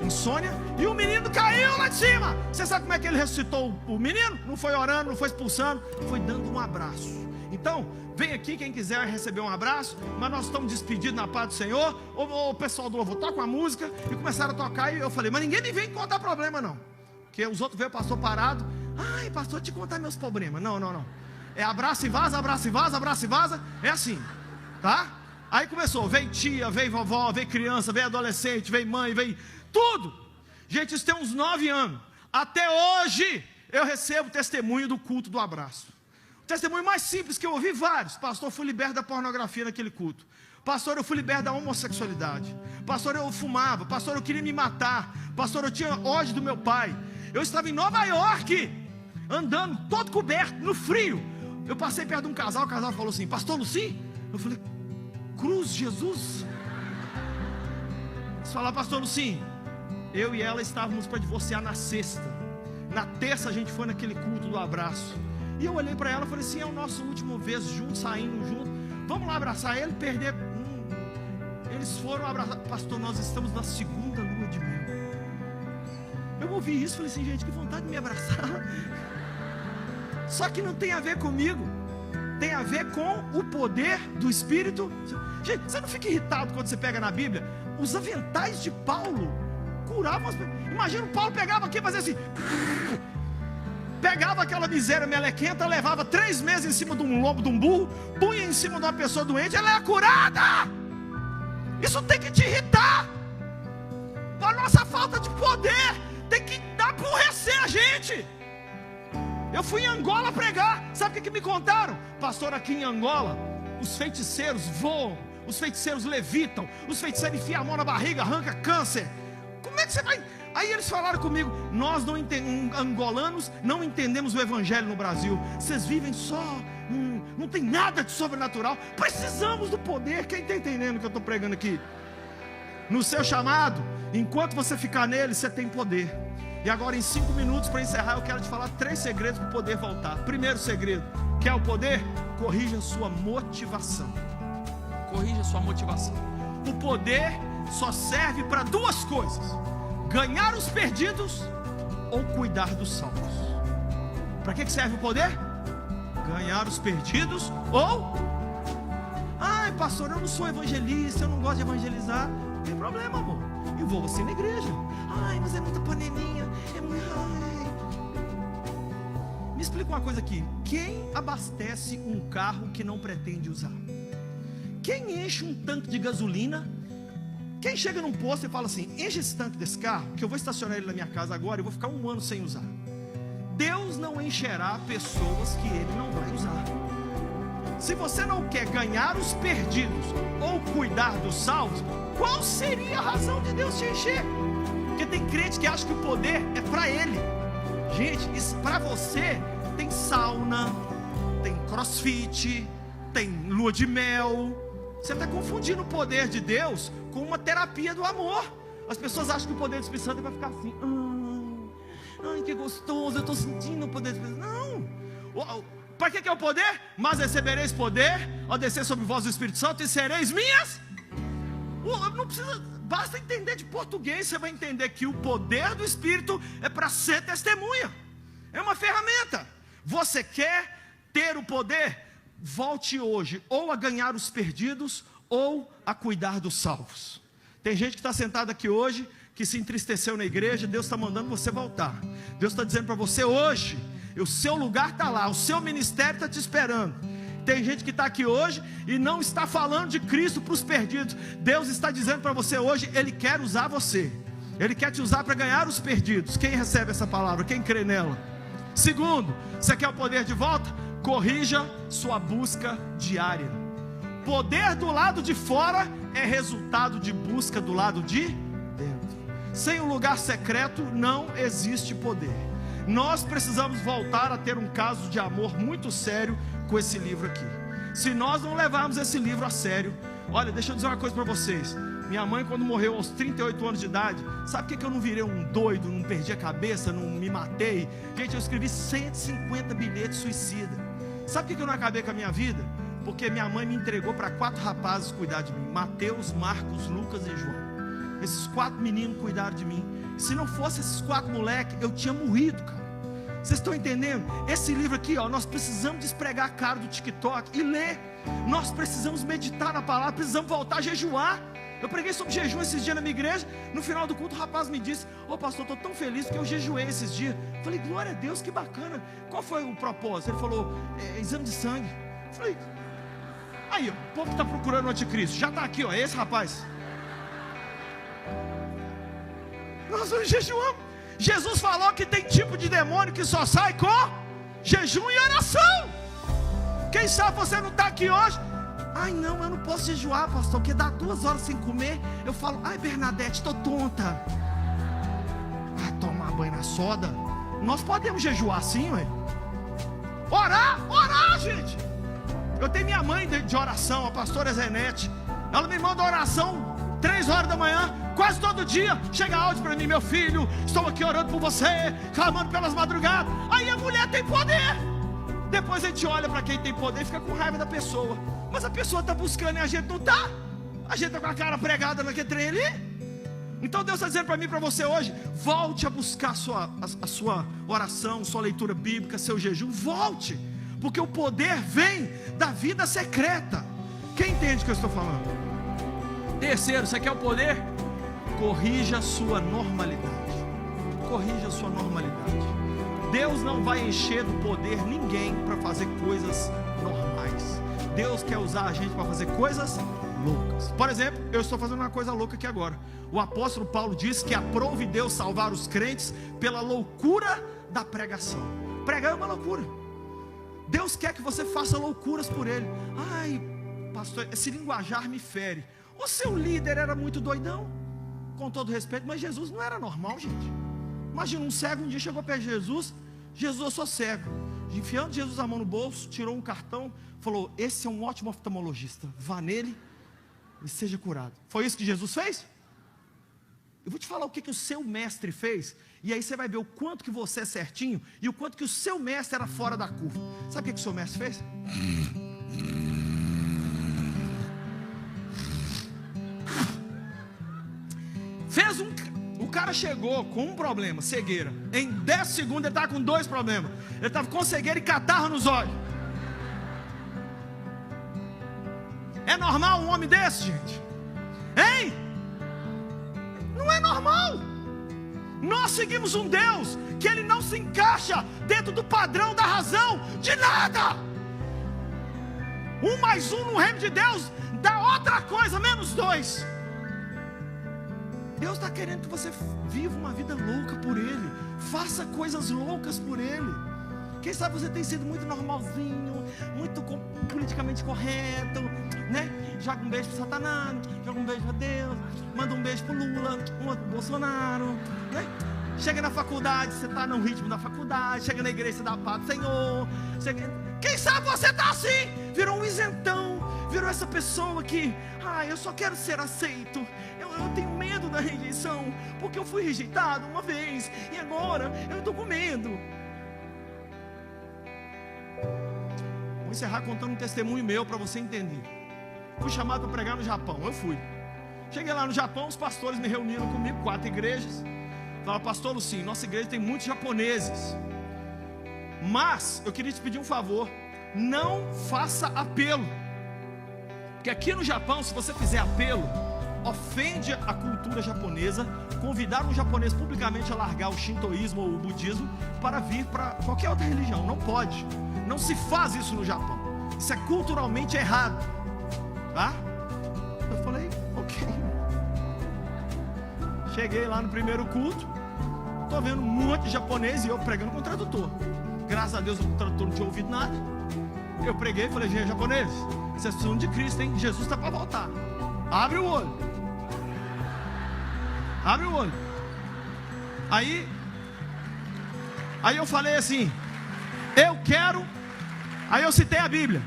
insônia, e o menino caiu lá de cima. Você sabe como é que ele ressuscitou o menino? Não foi orando, não foi expulsando, foi dando um abraço. Então, vem aqui quem quiser receber um abraço, mas nós estamos despedidos na paz do Senhor. O pessoal do louvor toca a música, e começaram a tocar, e eu falei: mas ninguém me vem contar problema não, porque os outros veio, o pastor parado. Ai, pastor, te contar meus problemas. Não, é abraço e vaza, abraço e vaza, abraço e vaza. É assim, tá? Aí começou, veio tia, veio vovó, veio criança, veio adolescente, veio mãe, veio tudo. Gente, isso tem uns 9 anos. Até hoje eu recebo testemunho do culto do abraço. O testemunho mais simples que eu ouvi, vários: pastor, eu fui liberto da pornografia naquele culto. Pastor, eu fui liberto da homossexualidade. Pastor, eu fumava. Pastor, eu queria me matar. Pastor, eu tinha ódio do meu pai. Eu estava em Nova York, andando todo coberto, no frio. Eu passei perto de um casal, o casal falou assim: pastor Luci? Eu falei: cruz, Jesus. Eles falaram: pastor Luci, eu e ela estávamos para divorciar na sexta. Na terça a gente foi naquele culto do abraço. E eu olhei para ela e falei assim: é o nosso último vez juntos, saindo juntos. Vamos lá abraçar ele, perder. Eles foram abraçar. Pastor, nós estamos na segunda lua de mel. Eu ouvi isso e falei assim: gente, que vontade de me abraçar. Só que não tem a ver comigo, tem a ver com o poder do Espírito. Gente, você não fica irritado quando você pega na Bíblia os aventais de Paulo curavam as pessoas. Imagina, o Paulo pegava aqui e fazia assim, pegava aquela miséria melequenta, levava 3 meses em cima de um lombo de um burro, punha em cima de uma pessoa doente, ela é curada. Isso tem que te irritar. A nossa falta de poder tem que aborrecer a gente. Eu fui em Angola pregar. Sabe o que me contaram? Pastor, aqui em Angola os feiticeiros voam, os feiticeiros levitam, os feiticeiros enfiam a mão na barriga, arranca câncer. Como é que você vai? Aí eles falaram comigo: nós não angolanos não entendemos o evangelho no Brasil. Vocês vivem só, não tem nada de sobrenatural. Precisamos do poder. Quem está entendendo o que eu estou pregando aqui? No seu chamado, enquanto você ficar nele, você tem poder. E agora, em 5 minutos, para encerrar, eu quero te falar 3 segredos para o poder voltar. Primeiro segredo: quer o poder? Corrija a sua motivação. Corrija a sua motivação. O poder só serve para 2 coisas: ganhar os perdidos ou cuidar dos salvos. Para que serve o poder? Ganhar os perdidos ou... Ai, pastor, eu não sou evangelista, eu não gosto de evangelizar. Não tem problema, amor, eu vou assim na igreja. Ai, mas é muita panelinha, é muito... Me explica uma coisa aqui: quem abastece um carro que não pretende usar? Quem enche um tanque de gasolina? Quem chega num posto e fala assim: enche esse tanque desse carro, que eu vou estacionar ele na minha casa agora e vou ficar 1 ano sem usar. Deus não encherá pessoas que Ele não vai usar. Se você não quer ganhar os perdidos ou cuidar dos salvos, qual seria a razão de Deus te encher? Porque tem crente que acha que o poder é para ele. Gente, isso para você tem sauna, tem crossfit, tem lua de mel. Você está confundindo o poder de Deus com uma terapia do amor. As pessoas acham que o poder do Espírito Santo vai ficar assim: ai, que gostoso, eu estou sentindo o poder do Espírito Santo. Não. Para que é o poder? Mas recebereis poder ao descer sobre vós o Espírito Santo e sereis minhas. Não precisa, basta entender de português, você vai entender que o poder do Espírito é para ser testemunha. É uma ferramenta. Você quer ter o poder? Volte hoje ou a ganhar os perdidos ou a cuidar dos salvos. Tem gente que está sentada aqui hoje, que se entristeceu na igreja. Deus está mandando você voltar. Deus está dizendo para você hoje, o seu lugar está lá, o seu ministério está te esperando. Tem gente que está aqui hoje e não está falando de Cristo para os perdidos. Deus está dizendo para você hoje, Ele quer usar você. Ele quer te usar para ganhar os perdidos. Quem recebe essa palavra? Quem crê nela? Segundo, você quer o poder de volta? Corrija sua busca diária. Poder do lado de fora é resultado de busca do lado de dentro. Sem um lugar secreto não existe poder. Nós precisamos voltar a ter um caso de amor muito sério com esse livro aqui. Se nós não levarmos esse livro a sério, olha, deixa eu dizer uma coisa para vocês. Minha mãe, quando morreu aos 38 anos de idade, sabe o que eu não virei um doido, não perdi a cabeça, não me matei? Gente, eu escrevi 150 bilhetes suicida. Sabe o que eu não acabei com a minha vida? Porque minha mãe me entregou para 4 rapazes cuidar de mim: Mateus, Marcos, Lucas e João. Esses 4 meninos cuidaram de mim. Se não fosse esses 4 moleques, eu tinha morrido, cara. Vocês estão entendendo? Esse livro aqui, ó, nós precisamos despregar a cara do TikTok e ler. Nós precisamos meditar na palavra, precisamos voltar a jejuar. Eu preguei sobre jejum esses dias na minha igreja. No final do culto o rapaz me disse: ô pastor, estou tão feliz porque eu jejuei esses dias. Eu falei: glória a Deus, que bacana. Qual foi o propósito? Ele falou: exame de sangue. Eu falei: aí, ó, o povo que está procurando o anticristo já está aqui, ó, é esse rapaz. Nós vamos jejuar. Jesus falou que tem tipo de demônio que só sai com jejum e oração. Quem sabe você não está aqui hoje? Ai não, eu não posso jejuar, pastor, porque dá 2 horas sem comer. Eu falo: ai Bernadette, estou tonta. Vai tomar banho na soda. Nós podemos jejuar assim, ué. Orar, gente. Eu tenho minha mãe de oração, a pastora Zenete. Ela me manda oração 3 horas da manhã, quase todo dia. Chega áudio para mim: meu filho, estou aqui orando por você, clamando pelas madrugadas. Aí a mulher tem poder. Depois a gente olha para quem tem poder e fica com raiva da pessoa. Mas a pessoa está buscando e a gente não está. A gente está com a cara pregada naquele trem ali. Então Deus está dizendo para mim e para você hoje: volte a buscar a sua oração, sua leitura bíblica, seu jejum. Volte, porque o poder vem da vida secreta. Quem entende o que eu estou falando? Terceiro, você quer o poder? Corrija a sua normalidade. Corrija a sua normalidade. Deus não vai encher do poder ninguém para fazer coisas normais. Deus quer usar a gente para fazer coisas loucas. Por exemplo, eu estou fazendo uma coisa louca aqui agora. O apóstolo Paulo diz que aprove Deus salvar os crentes pela loucura da pregação. Pregar é uma loucura. Deus quer que você faça loucuras por Ele. Ai, pastor, esse linguajar me fere. O seu líder era muito doidão, com todo respeito, mas Jesus não era normal, gente. Imagina um cego um dia chegou perto de Jesus: Jesus, eu sou cego. Enfiando Jesus a mão no bolso, tirou um cartão, falou: esse é um ótimo oftalmologista, vá nele e seja curado. Foi isso que Jesus fez? Eu vou te falar o que o seu mestre fez, e aí você vai ver o quanto que você é certinho e o quanto que o seu mestre era fora da curva. Sabe o que o seu mestre fez? O cara chegou com um problema, cegueira. Em 10 segundos ele estava com 2 problemas. Ele estava com cegueira e catarro nos olhos. É normal um homem desse, gente? Hein? Não é normal. Nós seguimos um Deus que Ele não se encaixa dentro do padrão da razão de nada. 1 mais 1 no reino de Deus dá outra coisa, menos 2. Deus está querendo que você viva uma vida louca por Ele. Faça coisas loucas por Ele. Quem sabe você tem sido muito normalzinho, muito politicamente correto, né? Joga um beijo para Satanás, joga um beijo para Deus, manda um beijo para Lula, um outro para Bolsonaro, né? Chega na faculdade, você está no ritmo da faculdade. Chega na igreja, você dá a paz do Senhor. Quem sabe você está assim, virou um isentão, virou essa pessoa que, eu só quero ser aceito. Eu tenho medo da rejeição, porque eu fui rejeitado uma vez e agora eu estou com medo. Vou encerrar contando um testemunho meu para você entender. Fui chamado para pregar no Japão, eu fui. Cheguei lá no Japão, os pastores me reuniram comigo, 4 igrejas. Falaram: pastor Lucinho, nossa igreja tem muitos japoneses. Mas eu queria te pedir um favor: não faça apelo, porque aqui no Japão, se você fizer apelo, ofende a cultura japonesa. Convidar um japonês publicamente a largar o shintoísmo ou o budismo para vir para qualquer outra religião. Não pode, não se faz isso no Japão. Isso é culturalmente errado, tá? Eu falei, ok. Cheguei lá no primeiro culto, tô vendo um monte de japonês e eu pregando com o tradutor. Graças a Deus o tradutor não tinha ouvido nada. Eu preguei e falei, gente, japonês, vocês precisam de Cristo, hein? Jesus está para voltar. Abre o olho. Abre o olho. Aí eu falei assim, eu quero. Aí eu citei a Bíblia.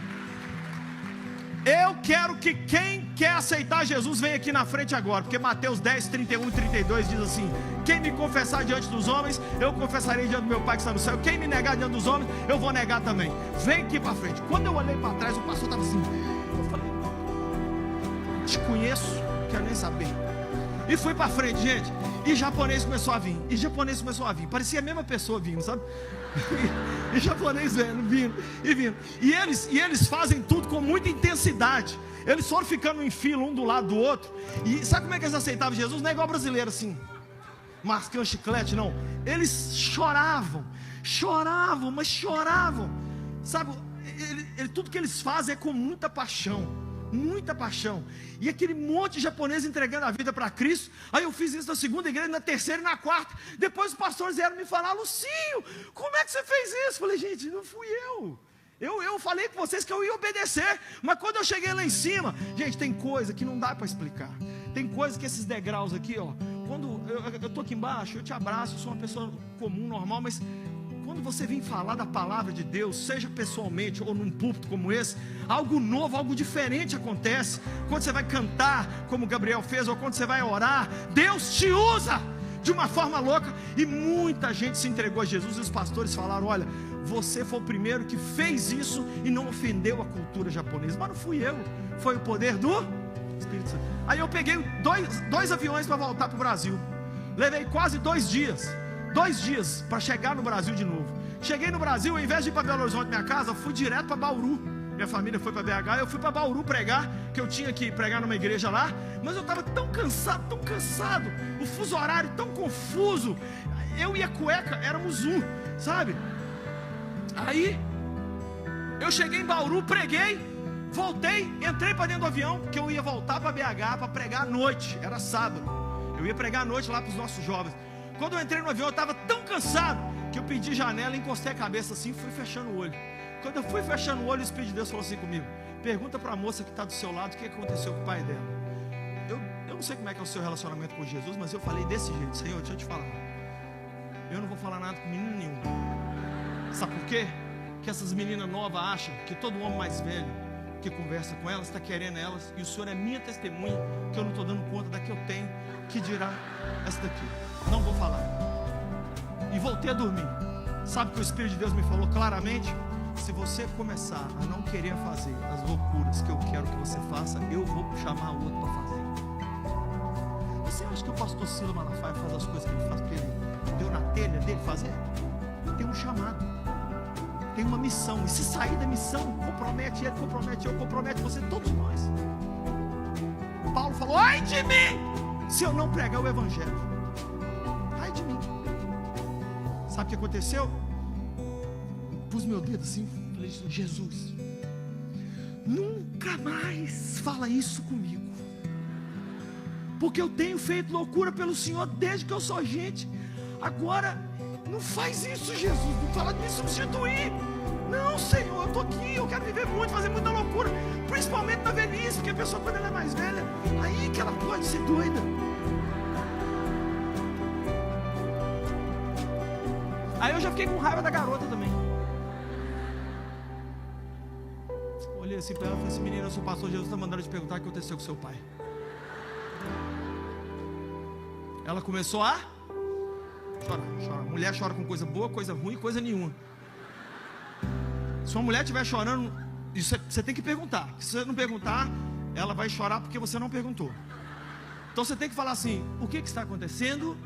Eu quero que quem quer aceitar Jesus venha aqui na frente agora. Porque Mateus 10, 31 e 32 diz assim: quem me confessar diante dos homens, eu confessarei diante do meu Pai que está no céu. Quem me negar diante dos homens, eu vou negar também. Vem aqui para frente. Quando eu olhei para trás, o pastor estava assim. Eu falei, te conheço, quero nem saber. E fui para frente, gente. E japonês começou a vir. Parecia a mesma pessoa vindo, sabe? E japonês vindo. E eles fazem tudo com muita intensidade. Eles foram ficando em fila um do lado do outro. E sabe como é que eles aceitavam Jesus? Não é igual brasileiro assim, mascando chiclete, não. Eles choravam. Sabe, tudo que eles fazem é com muita paixão. E aquele monte de japonês entregando a vida para Cristo. Aí eu fiz isso na segunda igreja, na terceira e na quarta. Depois os pastores vieram me falar, Lucinho, como é que você fez isso? Falei, gente, não fui eu. Eu falei com vocês que eu ia obedecer. Mas quando eu cheguei lá em cima, gente, tem coisa que não dá para explicar. Tem coisa que esses degraus aqui, ó, quando eu estou aqui embaixo, eu te abraço, eu sou uma pessoa comum, normal, mas quando você vem falar da palavra de Deus, seja pessoalmente ou num púlpito como esse, algo novo, algo diferente acontece. Quando você vai cantar, como Gabriel fez, ou quando você vai orar, Deus te usa de uma forma louca. E muita gente se entregou a Jesus. E os pastores falaram, olha, você foi o primeiro que fez isso e não ofendeu a cultura japonesa. Mas não fui eu, foi o poder do Espírito Santo. Aí eu peguei dois aviões para voltar para o Brasil. Levei quase 2 dias para chegar no Brasil de novo. Cheguei no Brasil, ao invés de ir para Belo Horizonte, minha casa, fui direto para Bauru. Minha família foi para BH, eu fui para Bauru pregar, que eu tinha que pregar numa igreja lá. Mas eu estava tão cansado, o fuso horário tão confuso. Eu e a cueca éramos um, sabe? Aí eu cheguei em Bauru, preguei, voltei, entrei para dentro do avião, porque eu ia voltar para BH para pregar à noite, era sábado. Eu ia pregar à noite lá para os nossos jovens. Quando eu entrei no avião, eu estava tão cansado que eu pedi janela, encostei a cabeça assim e fui fechando o olho. Quando eu fui fechando o olho, o Espírito de Deus falou assim comigo: pergunta para a moça que está do seu lado o que aconteceu com o pai dela. Eu não sei como é que é o seu relacionamento com Jesus, mas eu falei desse jeito: Senhor, deixa eu te falar, eu não vou falar nada com menino nenhum. Sabe por quê? Que essas meninas novas acham que todo homem mais velho que conversa com elas está querendo elas, e o Senhor é minha testemunha que eu não estou dando conta da que eu tenho, que dirá essa daqui. Não vou falar. E voltei a dormir. Sabe que o Espírito de Deus me falou claramente? Se você começar a não querer fazer as loucuras que eu quero que você faça, eu vou chamar o outro para fazer. Você acha que o pastor Silo Malafaia faz as coisas que ele faz porque ele deu na telha dele fazer? Tem um chamado, tem uma missão. E se sair da missão, compromete ele, compromete eu, compromete você, todos nós. Paulo falou: ai de mim, se eu não pregar o evangelho. Ai de mim. Sabe o que aconteceu? Pus meu dedo assim, falei: Jesus, nunca mais fala isso comigo, porque eu tenho feito loucura pelo Senhor desde que eu sou gente. Agora não faz isso, Jesus, não fala de me substituir. Não, Senhor, eu estou aqui, eu quero viver muito, fazer muita loucura, principalmente na velhice, porque a pessoa, quando ela é mais velha, aí que ela pode ser doida. Aí eu já fiquei com raiva da garota também. Olhei assim para ela e falei assim: menina, seu pastor Jesus está mandando te perguntar o que aconteceu com seu pai. Ela começou a chorar. Mulher chora com coisa boa, coisa ruim, coisa nenhuma. Se uma mulher estiver chorando, isso você tem que perguntar. Se você não perguntar, ela vai chorar porque você não perguntou. Então você tem que falar assim: o que está acontecendo?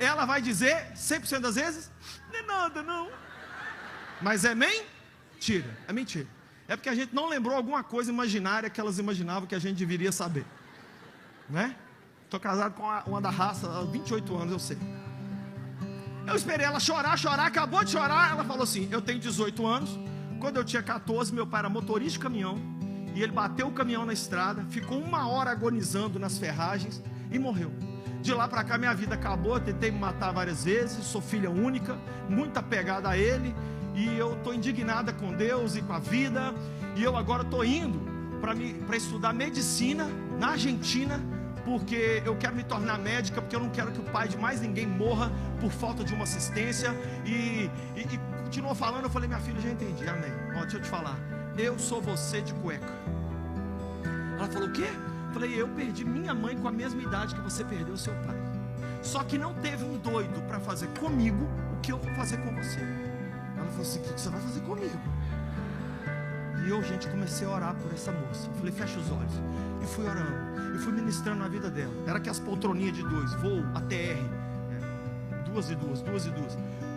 Ela vai dizer 100% das vezes: não é nada, não. Mas é mentira, é mentira. É porque a gente não lembrou alguma coisa imaginária que elas imaginavam que a gente deveria saber, né? Estou casado com uma da raça há 28 anos, eu sei. Eu esperei ela chorar, acabou de chorar. Ela falou assim: eu tenho 18 anos. Quando eu tinha 14, meu pai era motorista de caminhão, e ele bateu o caminhão na estrada, ficou 1 hora agonizando nas ferragens e morreu. De lá para cá minha vida acabou. Eu tentei me matar várias vezes, sou filha única, muito apegada a ele, e eu estou indignada com Deus e com a vida. E eu agora estou indo para estudar medicina na Argentina, porque eu quero me tornar médica, porque eu não quero que o pai de mais ninguém morra por falta de uma assistência. E continuou falando. Eu falei: minha filha, já entendi, amém. Ó, deixa eu te falar, eu sou você de cueca. Ela falou: o quê? Eu falei: eu perdi minha mãe com a mesma idade que você perdeu seu pai, só que não teve um doido para fazer comigo o que eu vou fazer com você. Ela falou assim: o que você vai fazer comigo? E eu, gente, comecei a orar por essa moça. Eu falei: fecha os olhos. E fui orando, e fui ministrando na vida dela. Era que as poltroninhas de 2, voo, ATR, 2 e 2.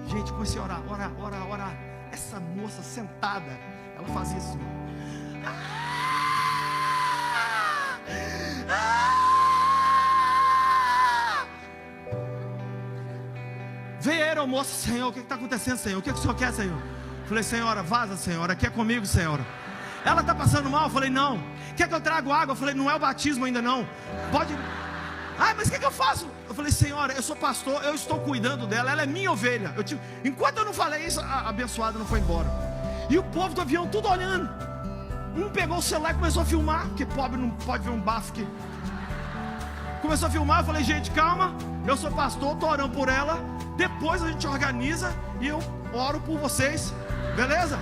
Gente, comecei a orar. Essa moça sentada, ela fazia assim: Veio, moça: Senhor, o que está acontecendo, Senhor? O que o Senhor quer, Senhor? Falei: senhora, vaza, senhora, aqui é comigo, senhora. Ela está passando mal? Eu falei: não. Quer que eu traga água? Eu falei: não é o batismo ainda não. Pode. Ah, mas o que eu faço? Eu falei: senhora, eu sou pastor, eu estou cuidando dela, ela é minha ovelha. Enquanto eu não falei isso, a abençoada não foi embora. E o povo do avião tudo olhando. Um pegou o celular e começou a filmar, porque pobre não pode ver um bafo que... Começou a filmar. Eu falei: gente, calma, eu sou pastor, estou orando por ela. Depois a gente organiza e eu oro por vocês, beleza?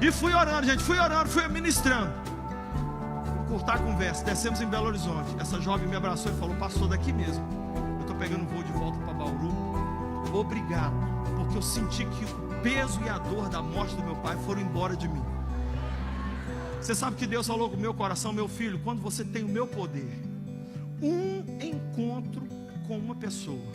E fui orando, gente, fui ministrando. Vou cortar a conversa. Descemos em Belo Horizonte. Essa jovem me abraçou e falou: pastor, daqui mesmo, eu estou pegando voo de volta para Bauru. Obrigado, porque eu senti que o peso e a dor da morte do meu pai foram embora de mim. Você sabe que Deus falou com o meu coração: meu filho, quando você tem o meu poder, um encontro com uma pessoa,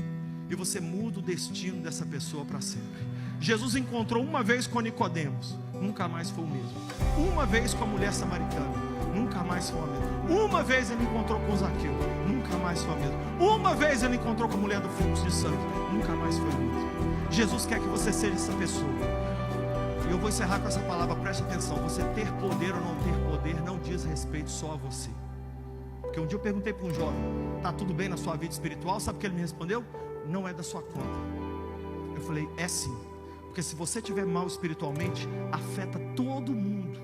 e você muda o destino dessa pessoa para sempre. Jesus encontrou uma vez com Nicodemos, nunca mais foi o mesmo. Uma vez com a mulher samaritana, nunca mais foi o mesmo. Uma vez ele encontrou com Zaqueu, nunca mais foi o mesmo. Uma vez ele encontrou com a mulher do fluxo de sangue, nunca mais foi o mesmo. Jesus quer que você seja essa pessoa. E eu vou encerrar com essa palavra, preste atenção. Você ter poder ou não ter poder não diz respeito só a você. Porque um dia eu perguntei para um jovem: está tudo bem na sua vida espiritual? Sabe o que ele me respondeu? Não é da sua conta. Eu falei: é sim. Porque se você estiver mal espiritualmente, afeta todo mundo.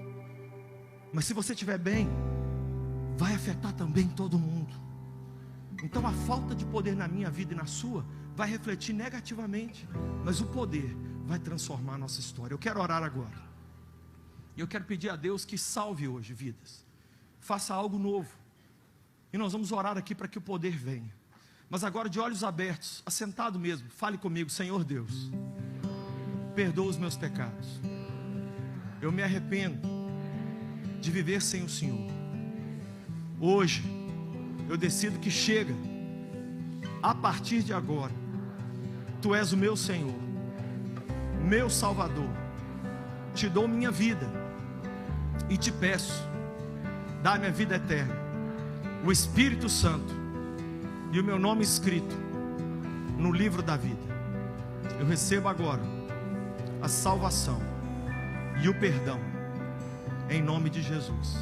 Mas se você estiver bem, vai afetar também todo mundo. Então a falta de poder na minha vida e na sua vai refletir negativamente, mas o poder vai transformar a nossa história. Eu quero orar agora. E eu quero pedir a Deus que salve hoje vidas. Faça algo novo. E nós vamos orar aqui para que o poder venha. Mas agora, de olhos abertos, assentado mesmo, fale comigo: Senhor Deus, perdoa os meus pecados. Eu me arrependo de viver sem o Senhor. Hoje eu decido que chega. A partir de agora, Tu és o meu Senhor, meu Salvador. Te dou minha vida e te peço: dá-me a vida eterna, o Espírito Santo e o meu nome escrito no livro da vida. Eu recebo agora a salvação e o perdão, em nome de Jesus.